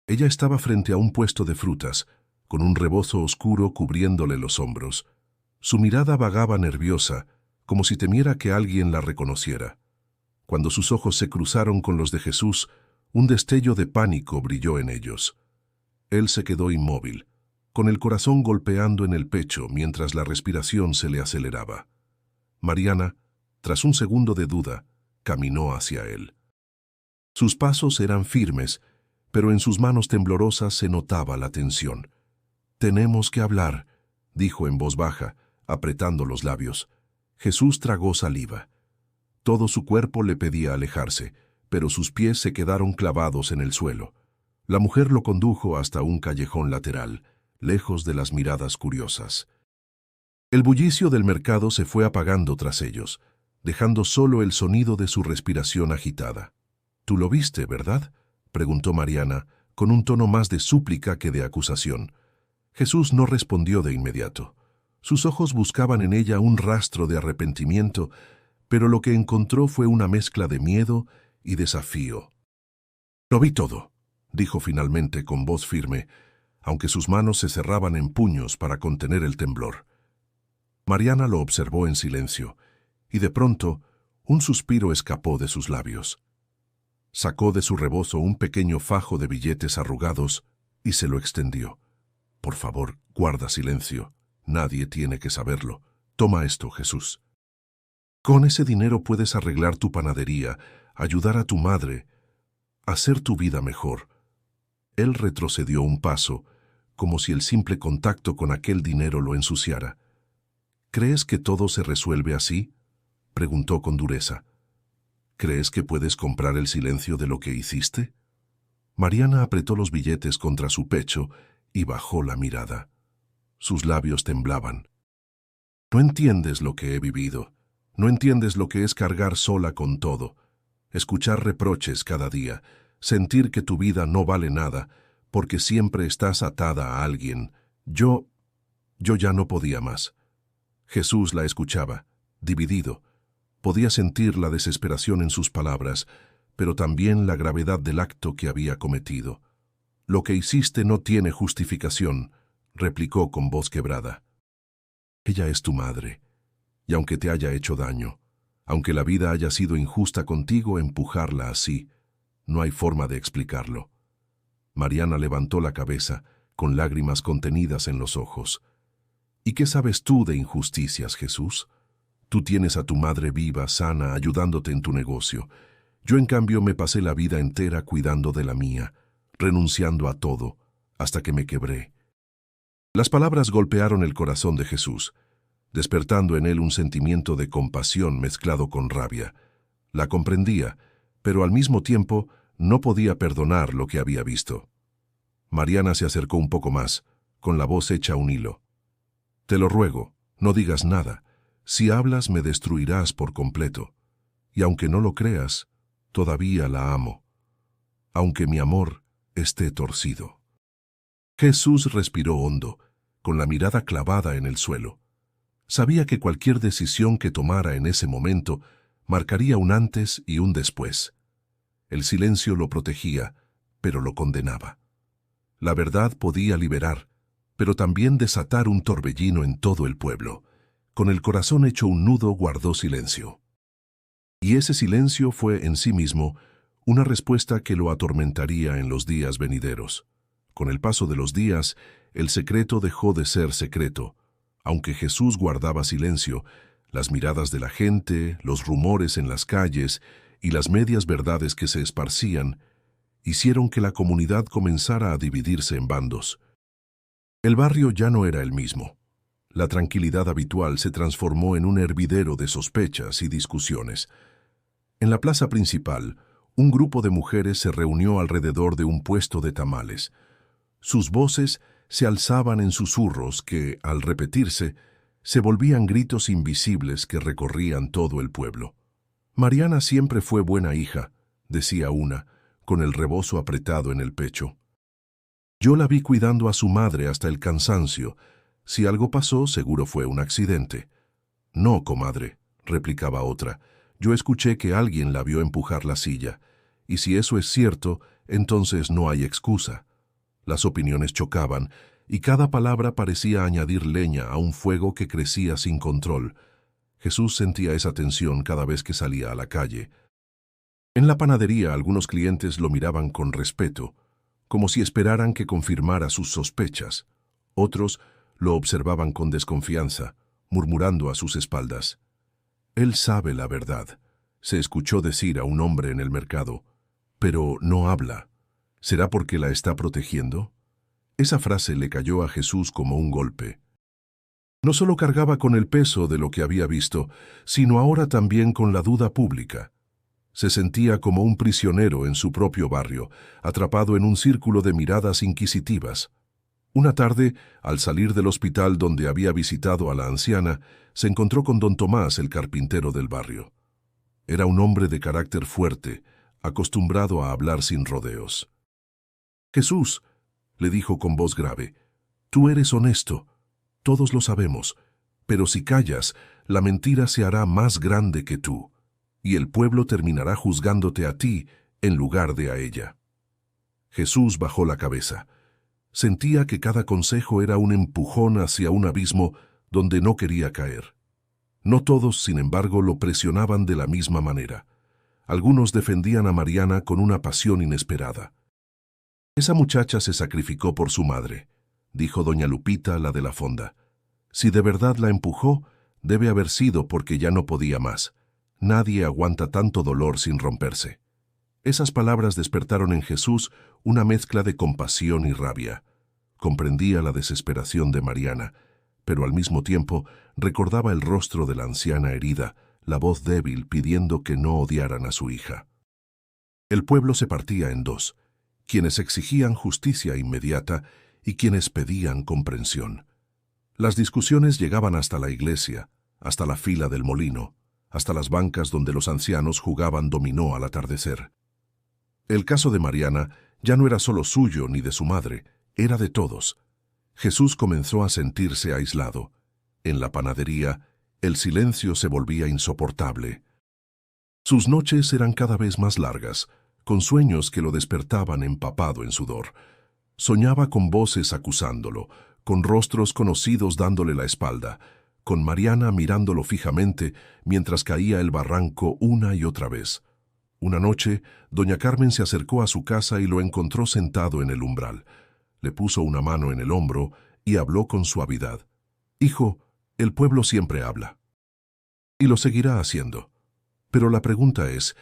Ella estaba frente a un puesto de frutas, con un rebozo oscuro cubriéndole los hombros. Su mirada vagaba nerviosa, como si temiera que alguien la reconociera. Cuando sus ojos se cruzaron con los de Jesús, un destello de pánico brilló en ellos. Él se quedó inmóvil, con el corazón golpeando en el pecho mientras la respiración se le aceleraba. Mariana, tras un segundo de duda, caminó hacia él. Sus pasos eran firmes, pero en sus manos temblorosas se notaba la tensión. «Tenemos que hablar», dijo en voz baja, apretando los labios. Jesús tragó saliva. Todo su cuerpo le pedía alejarse, pero sus pies se quedaron clavados en el suelo. La mujer lo condujo hasta un callejón lateral, lejos de las miradas curiosas. El bullicio del mercado se fue apagando tras ellos, dejando solo el sonido de su respiración agitada. «Tú lo viste, ¿verdad?», preguntó Mariana, con un tono más de súplica que de acusación. Jesús no respondió de inmediato. Sus ojos buscaban en ella un rastro de arrepentimiento, pero lo que encontró fue una mezcla de miedo y desafío. «Lo vi todo», dijo finalmente con voz firme, aunque sus manos se cerraban en puños para contener el temblor. Mariana lo observó en silencio, y de pronto un suspiro escapó de sus labios. Sacó de su rebozo un pequeño fajo de billetes arrugados y se lo extendió. «Por favor, guarda silencio. Nadie tiene que saberlo. Toma esto, Jesús. Con ese dinero puedes arreglar tu panadería, ayudar a tu madre, hacer tu vida mejor». Él retrocedió un paso, como si el simple contacto con aquel dinero lo ensuciara. «¿Crees que todo se resuelve así?», preguntó con dureza. «¿Crees que puedes comprar el silencio de lo que hiciste?». Mariana apretó los billetes contra su pecho y bajó la mirada. Sus labios temblaban. «No entiendes lo que he vivido. No entiendes lo que es cargar sola con todo. Escuchar reproches cada día, sentir que tu vida no vale nada, porque siempre estás atada a alguien. Yo ya no podía más». Jesús la escuchaba, dividido. Podía sentir la desesperación en sus palabras, pero también la gravedad del acto que había cometido. «Lo que hiciste no tiene justificación», replicó con voz quebrada. «Ella es tu madre, y aunque te haya hecho daño, aunque la vida haya sido injusta contigo, empujarla así, no hay forma de explicarlo». Mariana levantó la cabeza, con lágrimas contenidas en los ojos. «¿Y qué sabes tú de injusticias, Jesús? Tú tienes a tu madre viva, sana, ayudándote en tu negocio. Yo, en cambio, me pasé la vida entera cuidando de la mía, renunciando a todo, hasta que me quebré». Las palabras golpearon el corazón de Jesús, despertando en él un sentimiento de compasión mezclado con rabia. La comprendía, pero al mismo tiempo no podía perdonar lo que había visto. Mariana se acercó un poco más, con la voz hecha un hilo. «Te lo ruego, no digas nada. Si hablas me destruirás por completo. Y aunque no lo creas, todavía la amo, aunque mi amor esté torcido». Jesús respiró hondo, con la mirada clavada en el suelo. Sabía que cualquier decisión que tomara en ese momento marcaría un antes y un después. El silencio lo protegía, pero lo condenaba. La verdad podía liberar, pero también desatar un torbellino en todo el pueblo. Con el corazón hecho un nudo, guardó silencio. Y ese silencio fue en sí mismo una respuesta que lo atormentaría en los días venideros. Con el paso de los días, el secreto dejó de ser secreto. Aunque Jesús guardaba silencio, las miradas de la gente, los rumores en las calles y las medias verdades que se esparcían hicieron que la comunidad comenzara a dividirse en bandos. El barrio ya no era el mismo. La tranquilidad habitual se transformó en un hervidero de sospechas y discusiones. En la plaza principal, un grupo de mujeres se reunió alrededor de un puesto de tamales. Sus voces se alzaban en susurros que, al repetirse, se volvían gritos invisibles que recorrían todo el pueblo. Mariana siempre fue buena hija, decía una, con el rebozo apretado en el pecho. Yo la vi cuidando a su madre hasta el cansancio. Si algo pasó, seguro fue un accidente. No, comadre, replicaba otra. Yo escuché que alguien la vio empujar la silla. Y si eso es cierto, entonces no hay excusa. Las opiniones chocaban, y cada palabra parecía añadir leña a un fuego que crecía sin control. Jesús sentía esa tensión cada vez que salía a la calle. En la panadería algunos clientes lo miraban con respeto, como si esperaran que confirmara sus sospechas. Otros lo observaban con desconfianza, murmurando a sus espaldas. «Él sabe la verdad», se escuchó decir a un hombre en el mercado, «pero no habla. ¿Será porque la está protegiendo?». Esa frase le cayó a Jesús como un golpe. No solo cargaba con el peso de lo que había visto, sino ahora también con la duda pública. Se sentía como un prisionero en su propio barrio, atrapado en un círculo de miradas inquisitivas. Una tarde, al salir del hospital donde había visitado a la anciana, se encontró con don Tomás, el carpintero del barrio. Era un hombre de carácter fuerte, acostumbrado a hablar sin rodeos. «Jesús», le dijo con voz grave, «tú eres honesto, todos lo sabemos, pero si callas, la mentira se hará más grande que tú, y el pueblo terminará juzgándote a ti en lugar de a ella». Jesús bajó la cabeza. Sentía que cada consejo era un empujón hacia un abismo donde no quería caer. No todos, sin embargo, lo presionaban de la misma manera. Algunos defendían a Mariana con una pasión inesperada. «Esa muchacha se sacrificó por su madre», dijo doña Lupita, la de la fonda. «Si de verdad la empujó, debe haber sido porque ya no podía más. Nadie aguanta tanto dolor sin romperse». Esas palabras despertaron en Jesús una mezcla de compasión y rabia. Comprendía la desesperación de Mariana, pero al mismo tiempo recordaba el rostro de la anciana herida, la voz débil pidiendo que no odiaran a su hija. El pueblo se partía en dos, quienes exigían justicia inmediata y quienes pedían comprensión. Las discusiones llegaban hasta la iglesia, hasta la fila del molino, hasta las bancas donde los ancianos jugaban dominó al atardecer. El caso de Mariana ya no era solo suyo ni de su madre, era de todos. Jesús comenzó a sentirse aislado. En la panadería, el silencio se volvía insoportable. Sus noches eran cada vez más largas, con sueños que lo despertaban empapado en sudor. Soñaba con voces acusándolo, con rostros conocidos dándole la espalda, con Mariana mirándolo fijamente mientras caía el barranco una y otra vez. Una noche, doña Carmen se acercó a su casa y lo encontró sentado en el umbral. Le puso una mano en el hombro y habló con suavidad. «Hijo, el pueblo siempre habla. Y lo seguirá haciendo. Pero la pregunta es,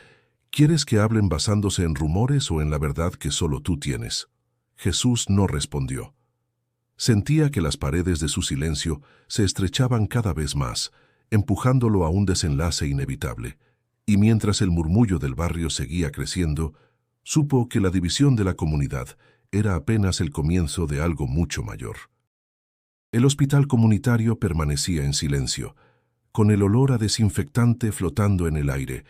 ¿quieres que hablen basándose en rumores o en la verdad que solo tú tienes?». Jesús no respondió. Sentía que las paredes de su silencio se estrechaban cada vez más, empujándolo a un desenlace inevitable. Y mientras el murmullo del barrio seguía creciendo, supo que la división de la comunidad era apenas el comienzo de algo mucho mayor. El hospital comunitario permanecía en silencio, con el olor a desinfectante flotando en el aire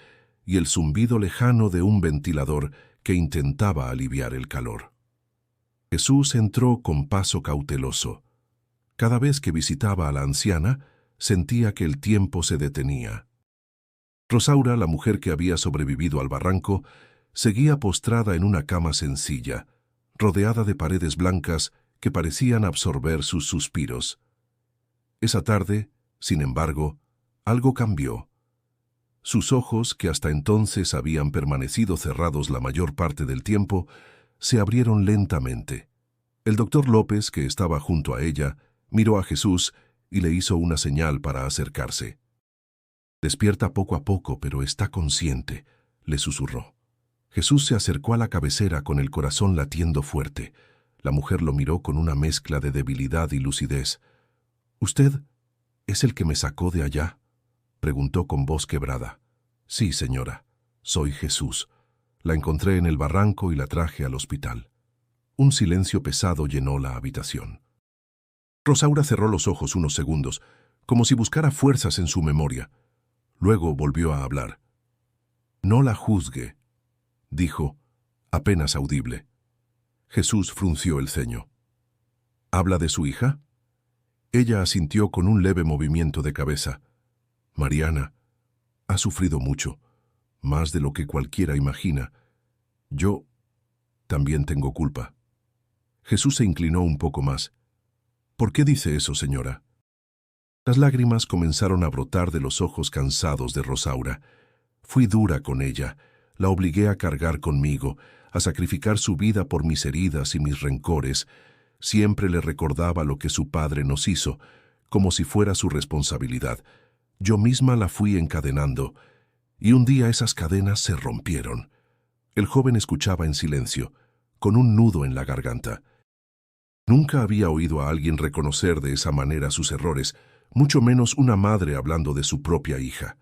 y el zumbido lejano de un ventilador que intentaba aliviar el calor. Jesús entró con paso cauteloso. Cada vez que visitaba a la anciana, sentía que el tiempo se detenía. Rosaura, la mujer que había sobrevivido al barranco, seguía postrada en una cama sencilla, rodeada de paredes blancas que parecían absorber sus suspiros. Esa tarde, sin embargo, algo cambió. Sus ojos, que hasta entonces habían permanecido cerrados la mayor parte del tiempo, se abrieron lentamente. El doctor López, que estaba junto a ella, miró a Jesús y le hizo una señal para acercarse. «Despierta poco a poco, pero está consciente», le susurró. Jesús se acercó a la cabecera con el corazón latiendo fuerte. La mujer lo miró con una mezcla de debilidad y lucidez. «¿Usted es el que me sacó de allá?», preguntó con voz quebrada. «Sí, señora, soy Jesús. La encontré en el barranco y la traje al hospital». Un silencio pesado llenó la habitación. Rosaura cerró los ojos unos segundos, como si buscara fuerzas en su memoria. Luego volvió a hablar. «No la juzgue», dijo, apenas audible. Jesús frunció el ceño. «¿Habla de su hija?». Ella asintió con un leve movimiento de cabeza. «Mariana ha sufrido mucho, más de lo que cualquiera imagina. Yo también tengo culpa». Jesús se inclinó un poco más. «¿Por qué dice eso, señora?». Las lágrimas comenzaron a brotar de los ojos cansados de Rosaura. «Fui dura con ella, la obligué a cargar conmigo, a sacrificar su vida por mis heridas y mis rencores. Siempre le recordaba lo que su padre nos hizo, como si fuera su responsabilidad. Yo misma la fui encadenando, y un día esas cadenas se rompieron». El joven escuchaba en silencio, con un nudo en la garganta. Nunca había oído a alguien reconocer de esa manera sus errores, mucho menos una madre hablando de su propia hija.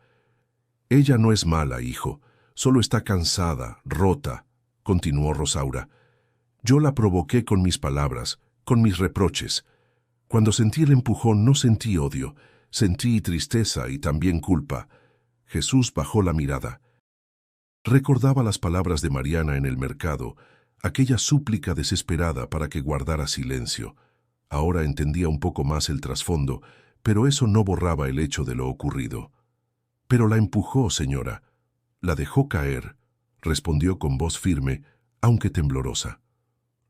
«Ella no es mala, hijo, solo está cansada, rota», continuó Rosaura. «Yo la provoqué con mis palabras, con mis reproches. Cuando sentí el empujón no sentí odio, sentí tristeza y también culpa». Jesús bajó la mirada. Recordaba las palabras de Mariana en el mercado, aquella súplica desesperada para que guardara silencio. Ahora entendía un poco más el trasfondo, pero eso no borraba el hecho de lo ocurrido. «Pero la empujó, señora. La dejó caer», respondió con voz firme, aunque temblorosa.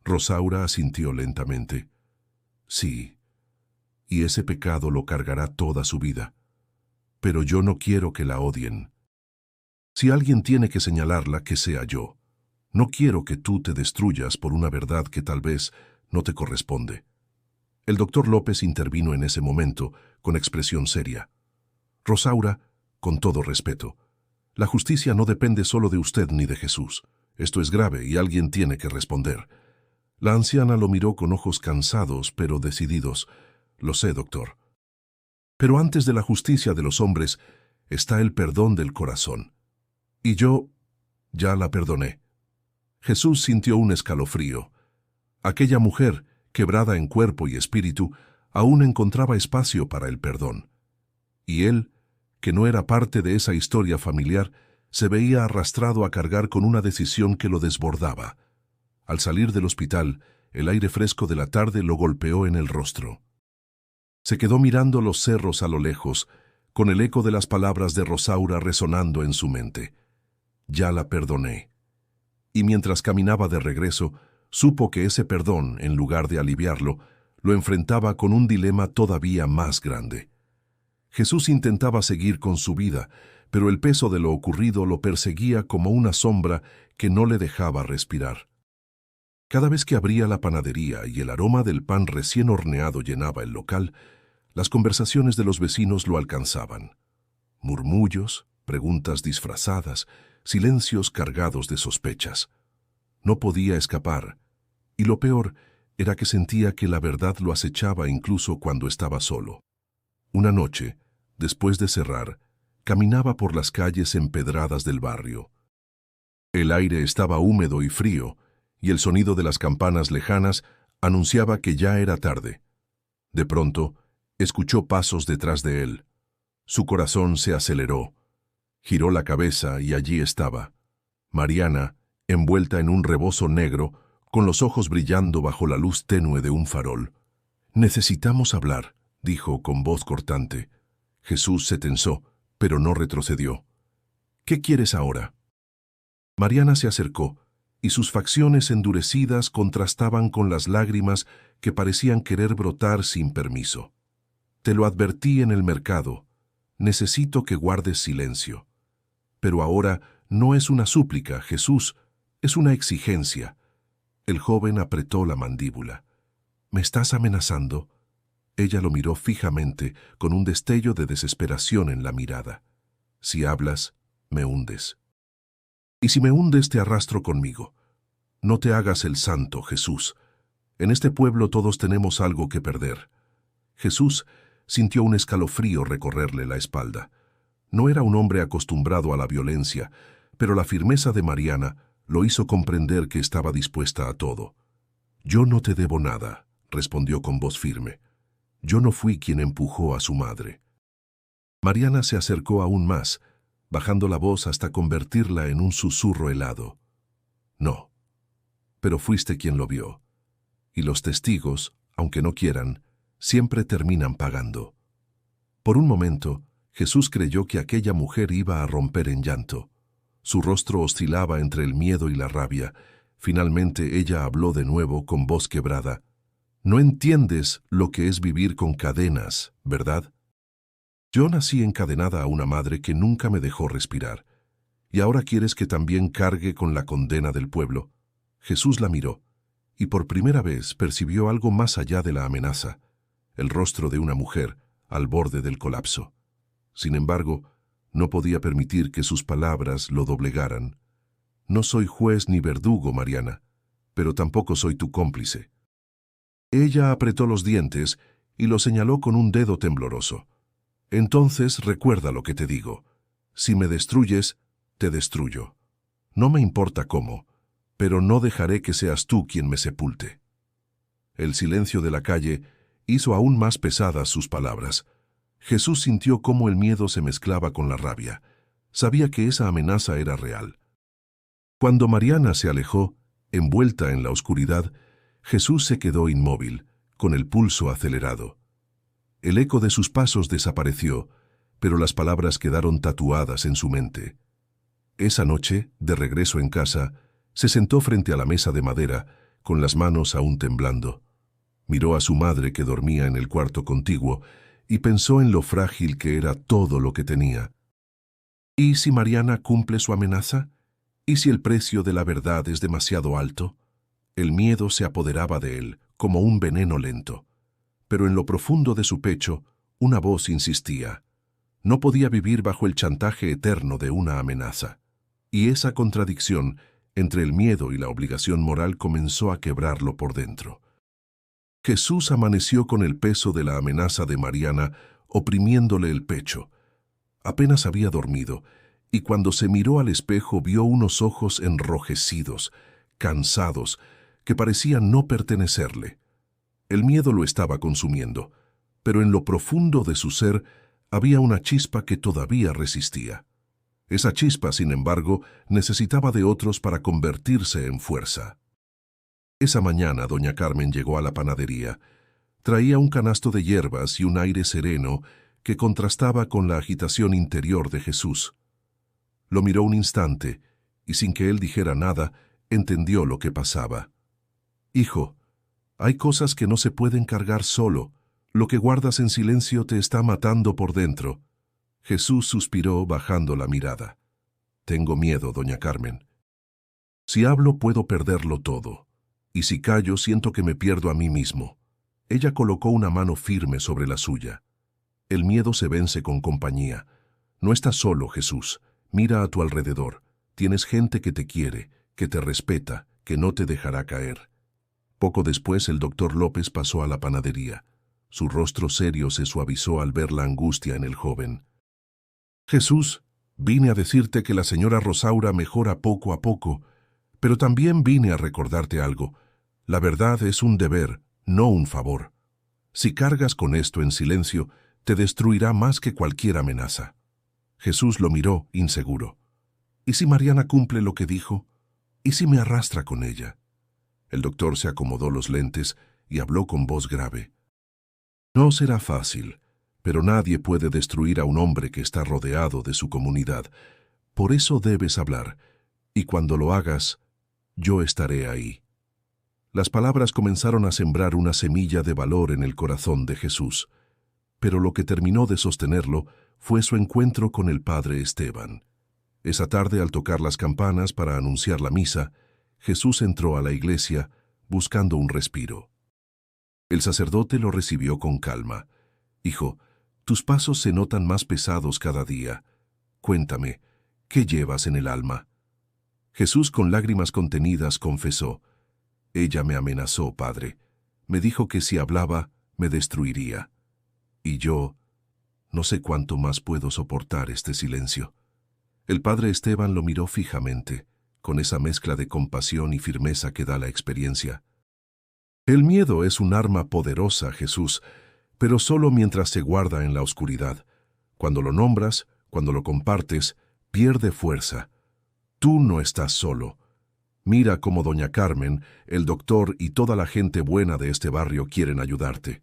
Rosaura asintió lentamente. «Sí, y ese pecado lo cargará toda su vida. Pero yo no quiero que la odien. Si alguien tiene que señalarla, que sea yo. No quiero que tú te destruyas por una verdad que tal vez no te corresponde». El doctor López intervino en ese momento, con expresión seria. «Rosaura, con todo respeto, la justicia no depende solo de usted ni de Jesús. Esto es grave y alguien tiene que responder». La anciana lo miró con ojos cansados pero decididos. «Lo sé, doctor. Pero antes de la justicia de los hombres está el perdón del corazón. Y yo ya la perdoné». Jesús sintió un escalofrío. Aquella mujer, quebrada en cuerpo y espíritu, aún encontraba espacio para el perdón. Y él, que no era parte de esa historia familiar, se veía arrastrado a cargar con una decisión que lo desbordaba. Al salir del hospital, el aire fresco de la tarde lo golpeó en el rostro. Se quedó mirando los cerros a lo lejos, con el eco de las palabras de Rosaura resonando en su mente. «Ya la perdoné». Y mientras caminaba de regreso, supo que ese perdón, en lugar de aliviarlo, lo enfrentaba con un dilema todavía más grande. Jesús intentaba seguir con su vida, pero el peso de lo ocurrido lo perseguía como una sombra que no le dejaba respirar. Cada vez que abría la panadería y el aroma del pan recién horneado llenaba el local, las conversaciones de los vecinos lo alcanzaban. Murmullos, preguntas disfrazadas, silencios cargados de sospechas. No podía escapar, y lo peor era que sentía que la verdad lo acechaba incluso cuando estaba solo. Una noche, después de cerrar, caminaba por las calles empedradas del barrio. El aire estaba húmedo y frío, y el sonido de las campanas lejanas anunciaba que ya era tarde. De pronto, escuchó pasos detrás de él. Su corazón se aceleró. Giró la cabeza y allí estaba Mariana, envuelta en un rebozo negro, con los ojos brillando bajo la luz tenue de un farol. «Necesitamos hablar», dijo con voz cortante. Jesús se tensó, pero no retrocedió. «¿Qué quieres ahora?». Mariana se acercó, y sus facciones endurecidas contrastaban con las lágrimas que parecían querer brotar sin permiso. «Te lo advertí en el mercado. Necesito que guardes silencio». Pero ahora no es una súplica, Jesús, es una exigencia. El joven apretó la mandíbula. ¿Me estás amenazando? Ella lo miró fijamente, con un destello de desesperación en la mirada. Si hablas, me hundes. Y si me hundes, te arrastro conmigo. No te hagas el santo, Jesús. En este pueblo todos tenemos algo que perder. Jesús sintió un escalofrío recorrerle la espalda. No era un hombre acostumbrado a la violencia, pero la firmeza de Mariana lo hizo comprender que estaba dispuesta a todo. «Yo no te debo nada», respondió con voz firme. «Yo no fui quien empujó a su madre». Mariana se acercó aún más, bajando la voz hasta convertirla en un susurro helado. «No, pero fuiste quien lo vio. Y los testigos, aunque no quieran, siempre terminan pagando». Por un momento, Jesús creyó que aquella mujer iba a romper en llanto. Su rostro oscilaba entre el miedo y la rabia. Finalmente ella habló de nuevo con voz quebrada. «No entiendes lo que es vivir con cadenas, ¿verdad? Yo nací encadenada a una madre que nunca me dejó respirar. ¿Y ahora quieres que también cargue con la condena del pueblo?» Jesús la miró, y por primera vez percibió algo más allá de la amenaza, el rostro de una mujer al borde del colapso. Sin embargo, no podía permitir que sus palabras lo doblegaran. «No soy juez ni verdugo, Mariana, pero tampoco soy tu cómplice». Ella apretó los dientes y lo señaló con un dedo tembloroso. «Entonces recuerda lo que te digo. Si me destruyes, te destruyo. No me importa cómo, pero no dejaré que seas tú quien me sepulte». El silencio de la calle hizo aún más pesadas sus palabras. Jesús sintió cómo el miedo se mezclaba con la rabia. Sabía que esa amenaza era real. Cuando Mariana se alejó, envuelta en la oscuridad, Jesús se quedó inmóvil, con el pulso acelerado. El eco de sus pasos desapareció, pero las palabras quedaron tatuadas en su mente. Esa noche, de regreso en casa, se sentó frente a la mesa de madera, con las manos aún temblando. Miró a su madre que dormía en el cuarto contiguo y pensó en lo frágil que era todo lo que tenía. ¿Y si Mariana cumple su amenaza? ¿Y si el precio de la verdad es demasiado alto? El miedo se apoderaba de él, como un veneno lento. Pero en lo profundo de su pecho, una voz insistía. No podía vivir bajo el chantaje eterno de una amenaza. Y esa contradicción entre el miedo y la obligación moral comenzó a quebrarlo por dentro. Jesús amaneció con el peso de la amenaza de Mariana oprimiéndole el pecho. Apenas había dormido, y cuando se miró al espejo vio unos ojos enrojecidos, cansados, que parecían no pertenecerle. El miedo lo estaba consumiendo, pero en lo profundo de su ser había una chispa que todavía resistía. Esa chispa, sin embargo, necesitaba de otros para convertirse en fuerza. Esa mañana doña Carmen llegó a la panadería. Traía un canasto de hierbas y un aire sereno que contrastaba con la agitación interior de Jesús. Lo miró un instante y sin que él dijera nada, entendió lo que pasaba. «Hijo, hay cosas que no se pueden cargar solo. Lo que guardas en silencio te está matando por dentro». Jesús suspiró bajando la mirada. «Tengo miedo, doña Carmen. Si hablo puedo perderlo todo. Y si callo siento que me pierdo a mí mismo». Ella colocó una mano firme sobre la suya. «El miedo se vence con compañía. No estás solo, Jesús. Mira a tu alrededor. Tienes gente que te quiere, que te respeta, que no te dejará caer». Poco después el doctor López pasó a la panadería. Su rostro serio se suavizó al ver la angustia en el joven. «Jesús, vine a decirte que la señora Rosaura mejora poco a poco, pero también vine a recordarte algo. La verdad es un deber, no un favor. Si cargas con esto en silencio, te destruirá más que cualquier amenaza». Jesús lo miró, inseguro. «¿Y si Mariana cumple lo que dijo? ¿Y si me arrastra con ella?» El doctor se acomodó los lentes y habló con voz grave. «No será fácil, pero nadie puede destruir a un hombre que está rodeado de su comunidad. Por eso debes hablar, y cuando lo hagas, yo estaré ahí». Las palabras comenzaron a sembrar una semilla de valor en el corazón de Jesús, pero lo que terminó de sostenerlo fue su encuentro con el padre Esteban. Esa tarde, al tocar las campanas para anunciar la misa, Jesús entró a la iglesia buscando un respiro. El sacerdote lo recibió con calma. «Hijo, tus pasos se notan más pesados cada día. Cuéntame, ¿qué llevas en el alma?». Jesús, con lágrimas contenidas, confesó: «Ella me amenazó, Padre. Me dijo que si hablaba, me destruiría. Y yo no sé cuánto más puedo soportar este silencio». El padre Esteban lo miró fijamente, con esa mezcla de compasión y firmeza que da la experiencia. «El miedo es un arma poderosa, Jesús, pero solo mientras se guarda en la oscuridad. Cuando lo nombras, cuando lo compartes, pierde fuerza. Tú no estás solo. Mira cómo doña Carmen, el doctor y toda la gente buena de este barrio quieren ayudarte».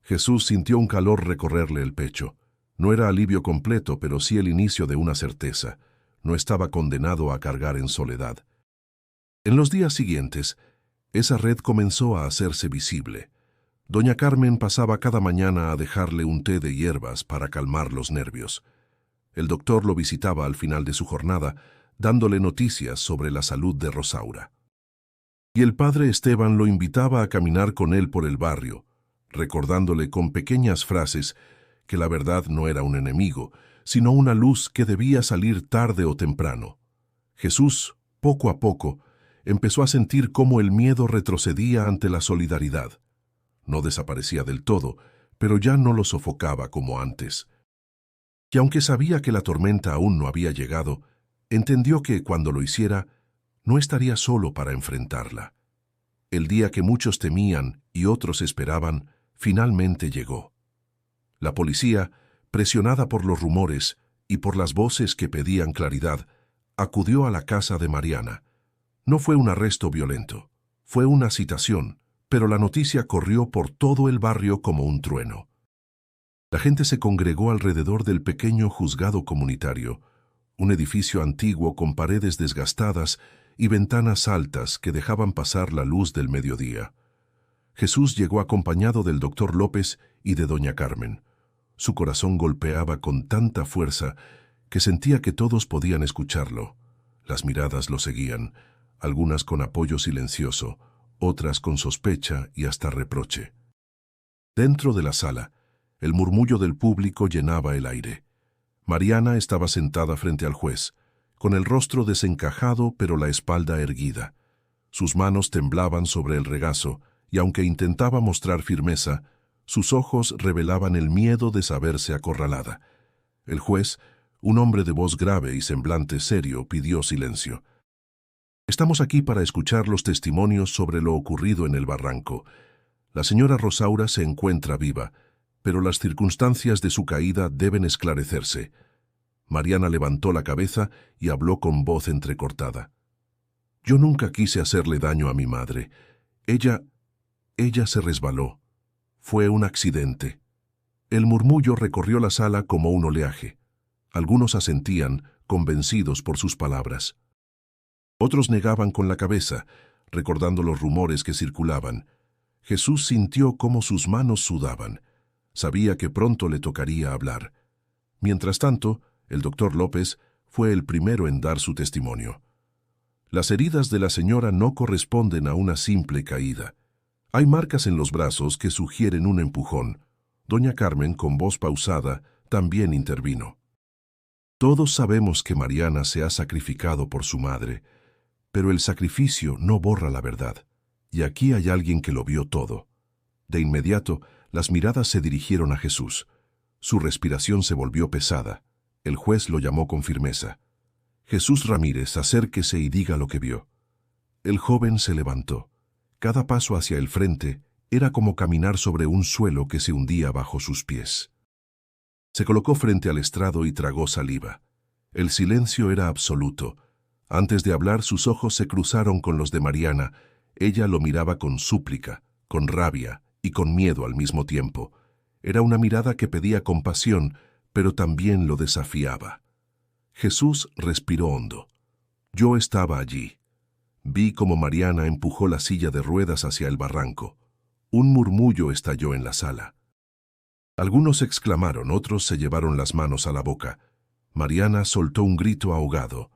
Jesús sintió un calor recorrerle el pecho. No era alivio completo, pero sí el inicio de una certeza. No estaba condenado a cargar en soledad. En los días siguientes, esa red comenzó a hacerse visible. Doña Carmen pasaba cada mañana a dejarle un té de hierbas para calmar los nervios. El doctor lo visitaba al final de su jornada, dándole noticias sobre la salud de Rosaura. Y el padre Esteban lo invitaba a caminar con él por el barrio, recordándole con pequeñas frases que la verdad no era un enemigo, sino una luz que debía salir tarde o temprano. Jesús, poco a poco, empezó a sentir cómo el miedo retrocedía ante la solidaridad. No desaparecía del todo, pero ya no lo sofocaba como antes. Y aunque sabía que la tormenta aún no había llegado, entendió que cuando lo hiciera, no estaría solo para enfrentarla. El día que muchos temían y otros esperaban, finalmente llegó. La policía, presionada por los rumores y por las voces que pedían claridad, acudió a la casa de Mariana. No fue un arresto violento, fue una citación, pero la noticia corrió por todo el barrio como un trueno. La gente se congregó alrededor del pequeño juzgado comunitario, un edificio antiguo con paredes desgastadas y ventanas altas que dejaban pasar la luz del mediodía. Jesús llegó acompañado del doctor López y de doña Carmen. Su corazón golpeaba con tanta fuerza que sentía que todos podían escucharlo. Las miradas lo seguían, algunas con apoyo silencioso, otras con sospecha y hasta reproche. Dentro de la sala, el murmullo del público llenaba el aire. Mariana estaba sentada frente al juez, con el rostro desencajado pero la espalda erguida. Sus manos temblaban sobre el regazo y aunque intentaba mostrar firmeza, sus ojos revelaban el miedo de saberse acorralada. El juez, un hombre de voz grave y semblante serio, pidió silencio. «Estamos aquí para escuchar los testimonios sobre lo ocurrido en el barranco. La señora Rosaura se encuentra viva, pero las circunstancias de su caída deben esclarecerse». Mariana levantó la cabeza y habló con voz entrecortada. «Yo nunca quise hacerle daño a mi madre. Ella se resbaló. Fue un accidente». El murmullo recorrió la sala como un oleaje. Algunos asentían, convencidos por sus palabras. Otros negaban con la cabeza, recordando los rumores que circulaban. Jesús sintió cómo sus manos sudaban. Sabía que pronto le tocaría hablar. Mientras tanto, el doctor López fue el primero en dar su testimonio. «Las heridas de la señora no corresponden a una simple caída. Hay marcas en los brazos que sugieren un empujón». Doña Carmen, con voz pausada, también intervino. «Todos sabemos que Mariana se ha sacrificado por su madre, pero el sacrificio no borra la verdad, y aquí hay alguien que lo vio todo». De inmediato, las miradas se dirigieron a Jesús. Su respiración se volvió pesada. El juez lo llamó con firmeza. «Jesús Ramírez, acérquese y diga lo que vio». El joven se levantó. Cada paso hacia el frente era como caminar sobre un suelo que se hundía bajo sus pies. Se colocó frente al estrado y tragó saliva. El silencio era absoluto. Antes de hablar, sus ojos se cruzaron con los de Mariana. Ella lo miraba con súplica, con rabia y con miedo al mismo tiempo. Era una mirada que pedía compasión, pero también lo desafiaba. Jesús respiró hondo. «Yo estaba allí. Vi cómo Mariana empujó la silla de ruedas hacia el barranco. Un murmullo estalló en la sala. Algunos exclamaron, otros se llevaron las manos a la boca. Mariana soltó un grito ahogado.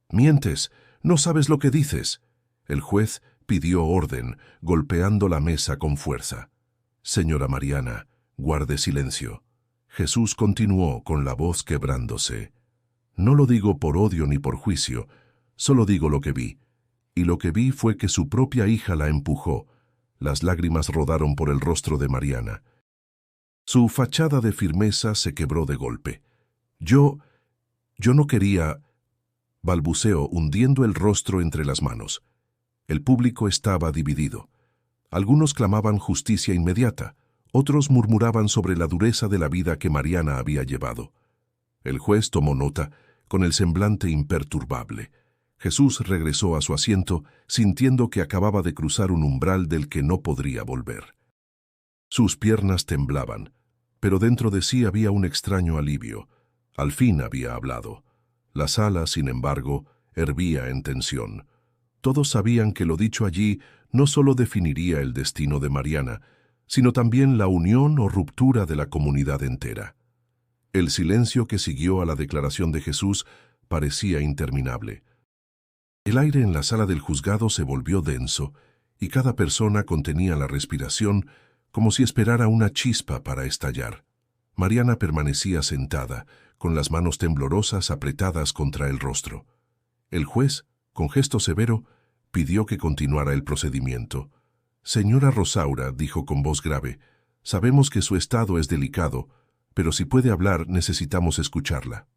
«¡Mientes! ¡No sabes lo que dices!». El juez pidió orden, golpeando la mesa con fuerza. «Señora Mariana, guarde silencio». Jesús continuó con la voz quebrándose. «No lo digo por odio ni por juicio, solo digo lo que vi. Y lo que vi fue que su propia hija la empujó». Las lágrimas rodaron por el rostro de Mariana. Su fachada de firmeza se quebró de golpe. Yo no quería», balbuceó, hundiendo el rostro entre las manos. El público estaba dividido. Algunos clamaban justicia inmediata, otros murmuraban sobre la dureza de la vida que Mariana había llevado. El juez tomó nota, con el semblante imperturbable. Jesús regresó a su asiento, sintiendo que acababa de cruzar un umbral del que no podría volver. Sus piernas temblaban, pero dentro de sí había un extraño alivio. Al fin había hablado. La sala, sin embargo, hervía en tensión. Todos sabían que lo dicho allí no solo definiría el destino de Mariana, sino también la unión o ruptura de la comunidad entera. El silencio que siguió a la declaración de Jesús parecía interminable. El aire en la sala del juzgado se volvió denso, y cada persona contenía la respiración como si esperara una chispa para estallar. Mariana permanecía sentada, con las manos temblorosas apretadas contra el rostro. El juez, con gesto severo, pidió que continuara el procedimiento. «Señora Rosaura», dijo con voz grave, «sabemos que su estado es delicado, pero si puede hablar necesitamos escucharla».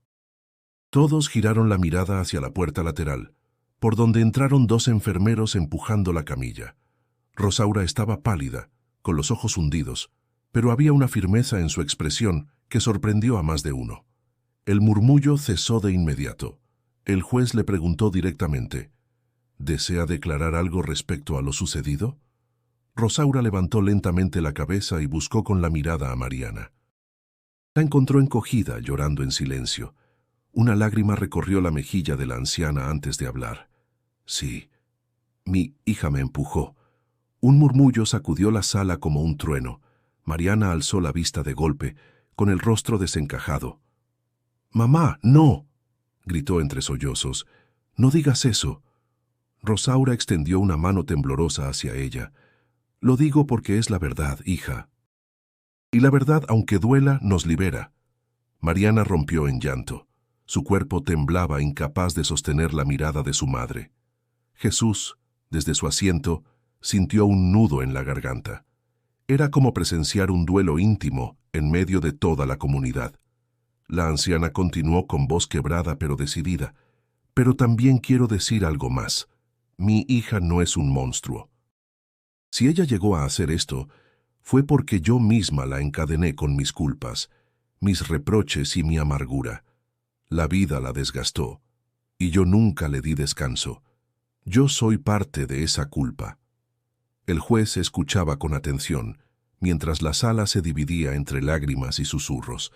Todos giraron la mirada hacia la puerta lateral, por donde entraron 2 enfermeros empujando la camilla. Rosaura estaba pálida, con los ojos hundidos, pero había una firmeza en su expresión que sorprendió a más de uno. El murmullo cesó de inmediato. El juez le preguntó directamente, «¿Desea declarar algo respecto a lo sucedido?». Rosaura levantó lentamente la cabeza y buscó con la mirada a Mariana. La encontró encogida, llorando en silencio. Una lágrima recorrió la mejilla de la anciana antes de hablar. «Sí, mi hija me empujó». Un murmullo sacudió la sala como un trueno. Mariana alzó la vista de golpe, con el rostro desencajado. «¡Mamá, no!», gritó entre sollozos. «No digas eso». Rosaura extendió una mano temblorosa hacia ella. «Lo digo porque es la verdad, hija. Y la verdad, aunque duela, nos libera». Mariana rompió en llanto. Su cuerpo temblaba, incapaz de sostener la mirada de su madre. Jesús, desde su asiento, sintió un nudo en la garganta. Era como presenciar un duelo íntimo en medio de toda la comunidad. La anciana continuó con voz quebrada pero decidida. «Pero también quiero decir algo más. Mi hija no es un monstruo. Si ella llegó a hacer esto, fue porque yo misma la encadené con mis culpas, mis reproches y mi amargura. La vida la desgastó, y yo nunca le di descanso. Yo soy parte de esa culpa». El juez escuchaba con atención, mientras la sala se dividía entre lágrimas y susurros.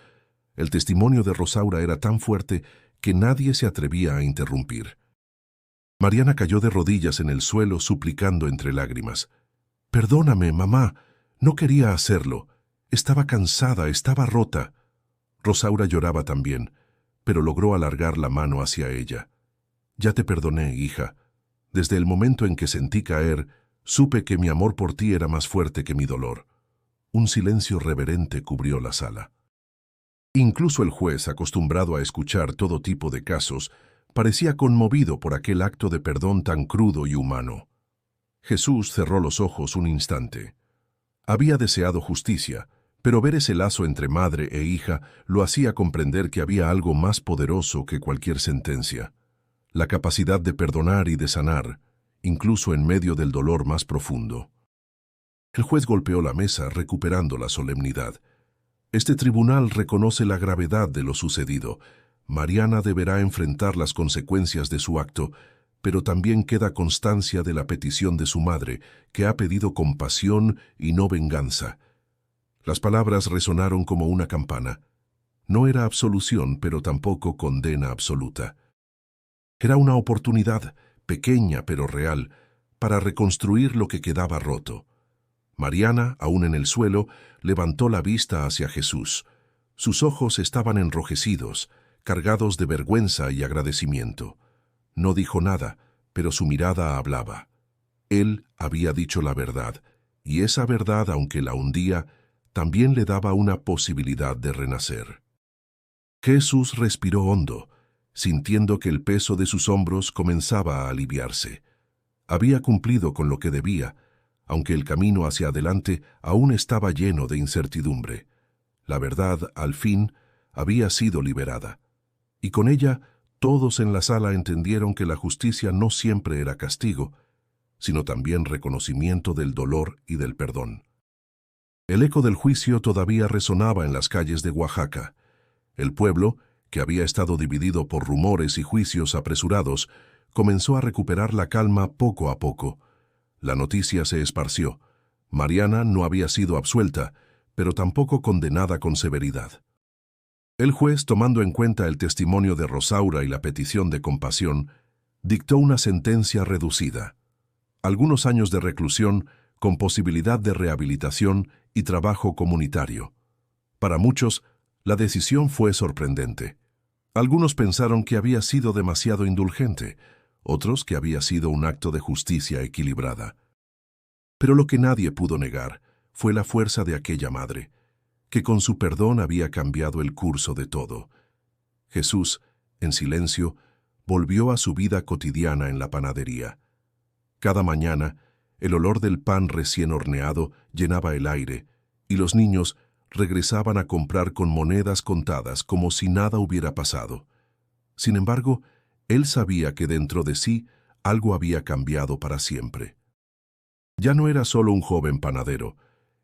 El testimonio de Rosaura era tan fuerte que nadie se atrevía a interrumpir. Mariana cayó de rodillas en el suelo suplicando entre lágrimas. «Perdóname, mamá, no quería hacerlo. Estaba cansada, estaba rota». Rosaura lloraba también, pero logró alargar la mano hacia ella. «Ya te perdoné, hija. Desde el momento en que sentí caer, supe que mi amor por ti era más fuerte que mi dolor». Un silencio reverente cubrió la sala. Incluso el juez, acostumbrado a escuchar todo tipo de casos, parecía conmovido por aquel acto de perdón tan crudo y humano. Jesús cerró los ojos un instante. Había deseado justicia, pero ver ese lazo entre madre e hija lo hacía comprender que había algo más poderoso que cualquier sentencia: la capacidad de perdonar y de sanar, incluso en medio del dolor más profundo. El juez golpeó la mesa, recuperando la solemnidad. «Este tribunal reconoce la gravedad de lo sucedido. Mariana deberá enfrentar las consecuencias de su acto, pero también queda constancia de la petición de su madre, que ha pedido compasión y no venganza». Las palabras resonaron como una campana. No era absolución, pero tampoco condena absoluta. Era una oportunidad, pequeña pero real, para reconstruir lo que quedaba roto. Mariana, aún en el suelo, levantó la vista hacia Jesús. Sus ojos estaban enrojecidos, cargados de vergüenza y agradecimiento. No dijo nada, pero su mirada hablaba. Él había dicho la verdad, y esa verdad, aunque la hundía, también le daba una posibilidad de renacer. Jesús respiró hondo, sintiendo que el peso de sus hombros comenzaba a aliviarse. Había cumplido con lo que debía, aunque el camino hacia adelante aún estaba lleno de incertidumbre. La verdad, al fin, había sido liberada. Y con ella, todos en la sala entendieron que la justicia no siempre era castigo, sino también reconocimiento del dolor y del perdón. El eco del juicio todavía resonaba en las calles de Oaxaca. El pueblo, que había estado dividido por rumores y juicios apresurados, comenzó a recuperar la calma poco a poco. La noticia se esparció. Mariana no había sido absuelta, pero tampoco condenada con severidad. El juez, tomando en cuenta el testimonio de Rosaura y la petición de compasión, dictó una sentencia reducida. Algunos años de reclusión con posibilidad de rehabilitación y trabajo comunitario. Para muchos, la decisión fue sorprendente. Algunos pensaron que había sido demasiado indulgente, otros que había sido un acto de justicia equilibrada. Pero lo que nadie pudo negar fue la fuerza de aquella madre, que con su perdón había cambiado el curso de todo. Jesús, en silencio, volvió a su vida cotidiana en la panadería. Cada mañana, el olor del pan recién horneado llenaba el aire, y los niños regresaban a comprar con monedas contadas como si nada hubiera pasado. Sin embargo, él sabía que dentro de sí algo había cambiado para siempre. Ya no era solo un joven panadero,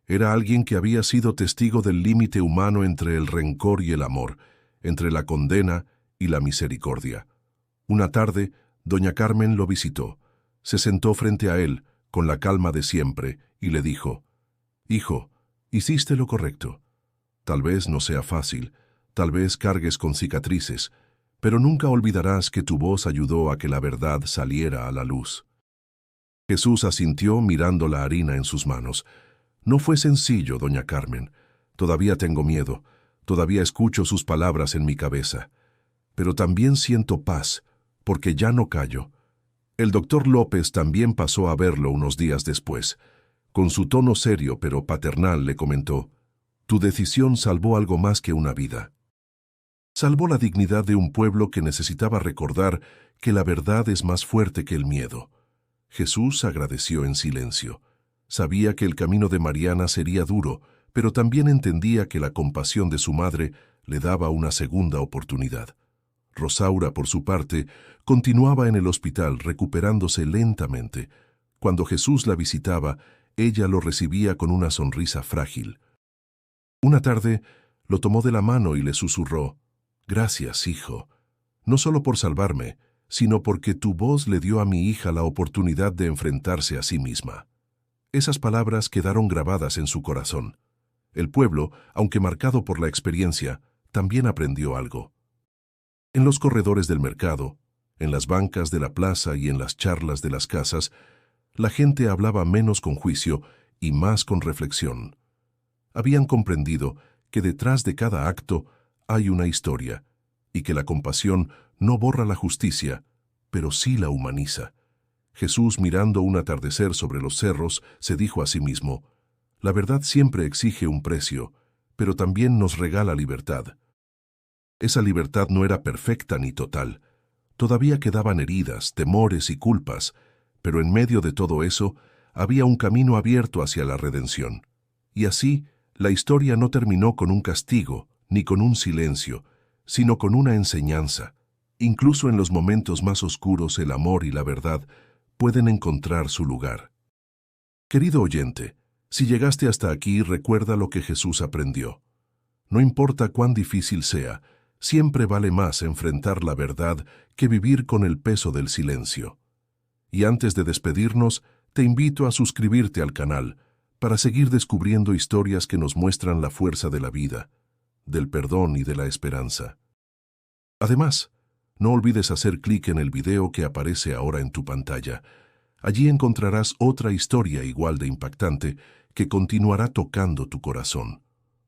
era alguien que había sido testigo del límite humano entre el rencor y el amor, entre la condena y la misericordia. Una tarde, doña Carmen lo visitó. Se sentó frente a él, con la calma de siempre, y le dijo: «Hijo, hiciste lo correcto. Tal vez no sea fácil, tal vez cargues con cicatrices, pero nunca olvidarás que tu voz ayudó a que la verdad saliera a la luz». Jesús asintió mirando la harina en sus manos. «No fue sencillo, doña Carmen. Todavía tengo miedo, todavía escucho sus palabras en mi cabeza. Pero también siento paz, porque ya no callo». El doctor López también pasó a verlo unos días después. Con su tono serio pero paternal le comentó: «Tu decisión salvó algo más que una vida. Salvó la dignidad de un pueblo que necesitaba recordar que la verdad es más fuerte que el miedo». Jesús agradeció en silencio. Sabía que el camino de Mariana sería duro, pero también entendía que la compasión de su madre le daba una segunda oportunidad. Rosaura, por su parte, continuaba en el hospital recuperándose lentamente. Cuando Jesús la visitaba, ella lo recibía con una sonrisa frágil. Una tarde, lo tomó de la mano y le susurró: «Gracias, hijo, no solo por salvarme, sino porque tu voz le dio a mi hija la oportunidad de enfrentarse a sí misma». Esas palabras quedaron grabadas en su corazón. El pueblo, aunque marcado por la experiencia, también aprendió algo. En los corredores del mercado, en las bancas de la plaza y en las charlas de las casas, la gente hablaba menos con juicio y más con reflexión. Habían comprendido que detrás de cada acto hay una historia, y que la compasión no borra la justicia, pero sí la humaniza. Jesús, mirando un atardecer sobre los cerros, se dijo a sí mismo: «La verdad siempre exige un precio, pero también nos regala libertad». Esa libertad no era perfecta ni total. Todavía quedaban heridas, temores y culpas, pero en medio de todo eso había un camino abierto hacia la redención. Y así, la historia no terminó con un castigo, ni con un silencio, sino con una enseñanza. Incluso en los momentos más oscuros, el amor y la verdad pueden encontrar su lugar. Querido oyente, si llegaste hasta aquí, recuerda lo que Jesús aprendió. No importa cuán difícil sea, siempre vale más enfrentar la verdad que vivir con el peso del silencio. Y antes de despedirnos, te invito a suscribirte al canal para seguir descubriendo historias que nos muestran la fuerza de la vida, del perdón y de la esperanza. Además, no olvides hacer clic en el video que aparece ahora en tu pantalla. Allí encontrarás otra historia igual de impactante que continuará tocando tu corazón,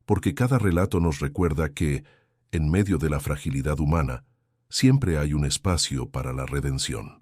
porque cada relato nos recuerda que, En medio de la fragilidad humana, siempre hay un espacio para la redención.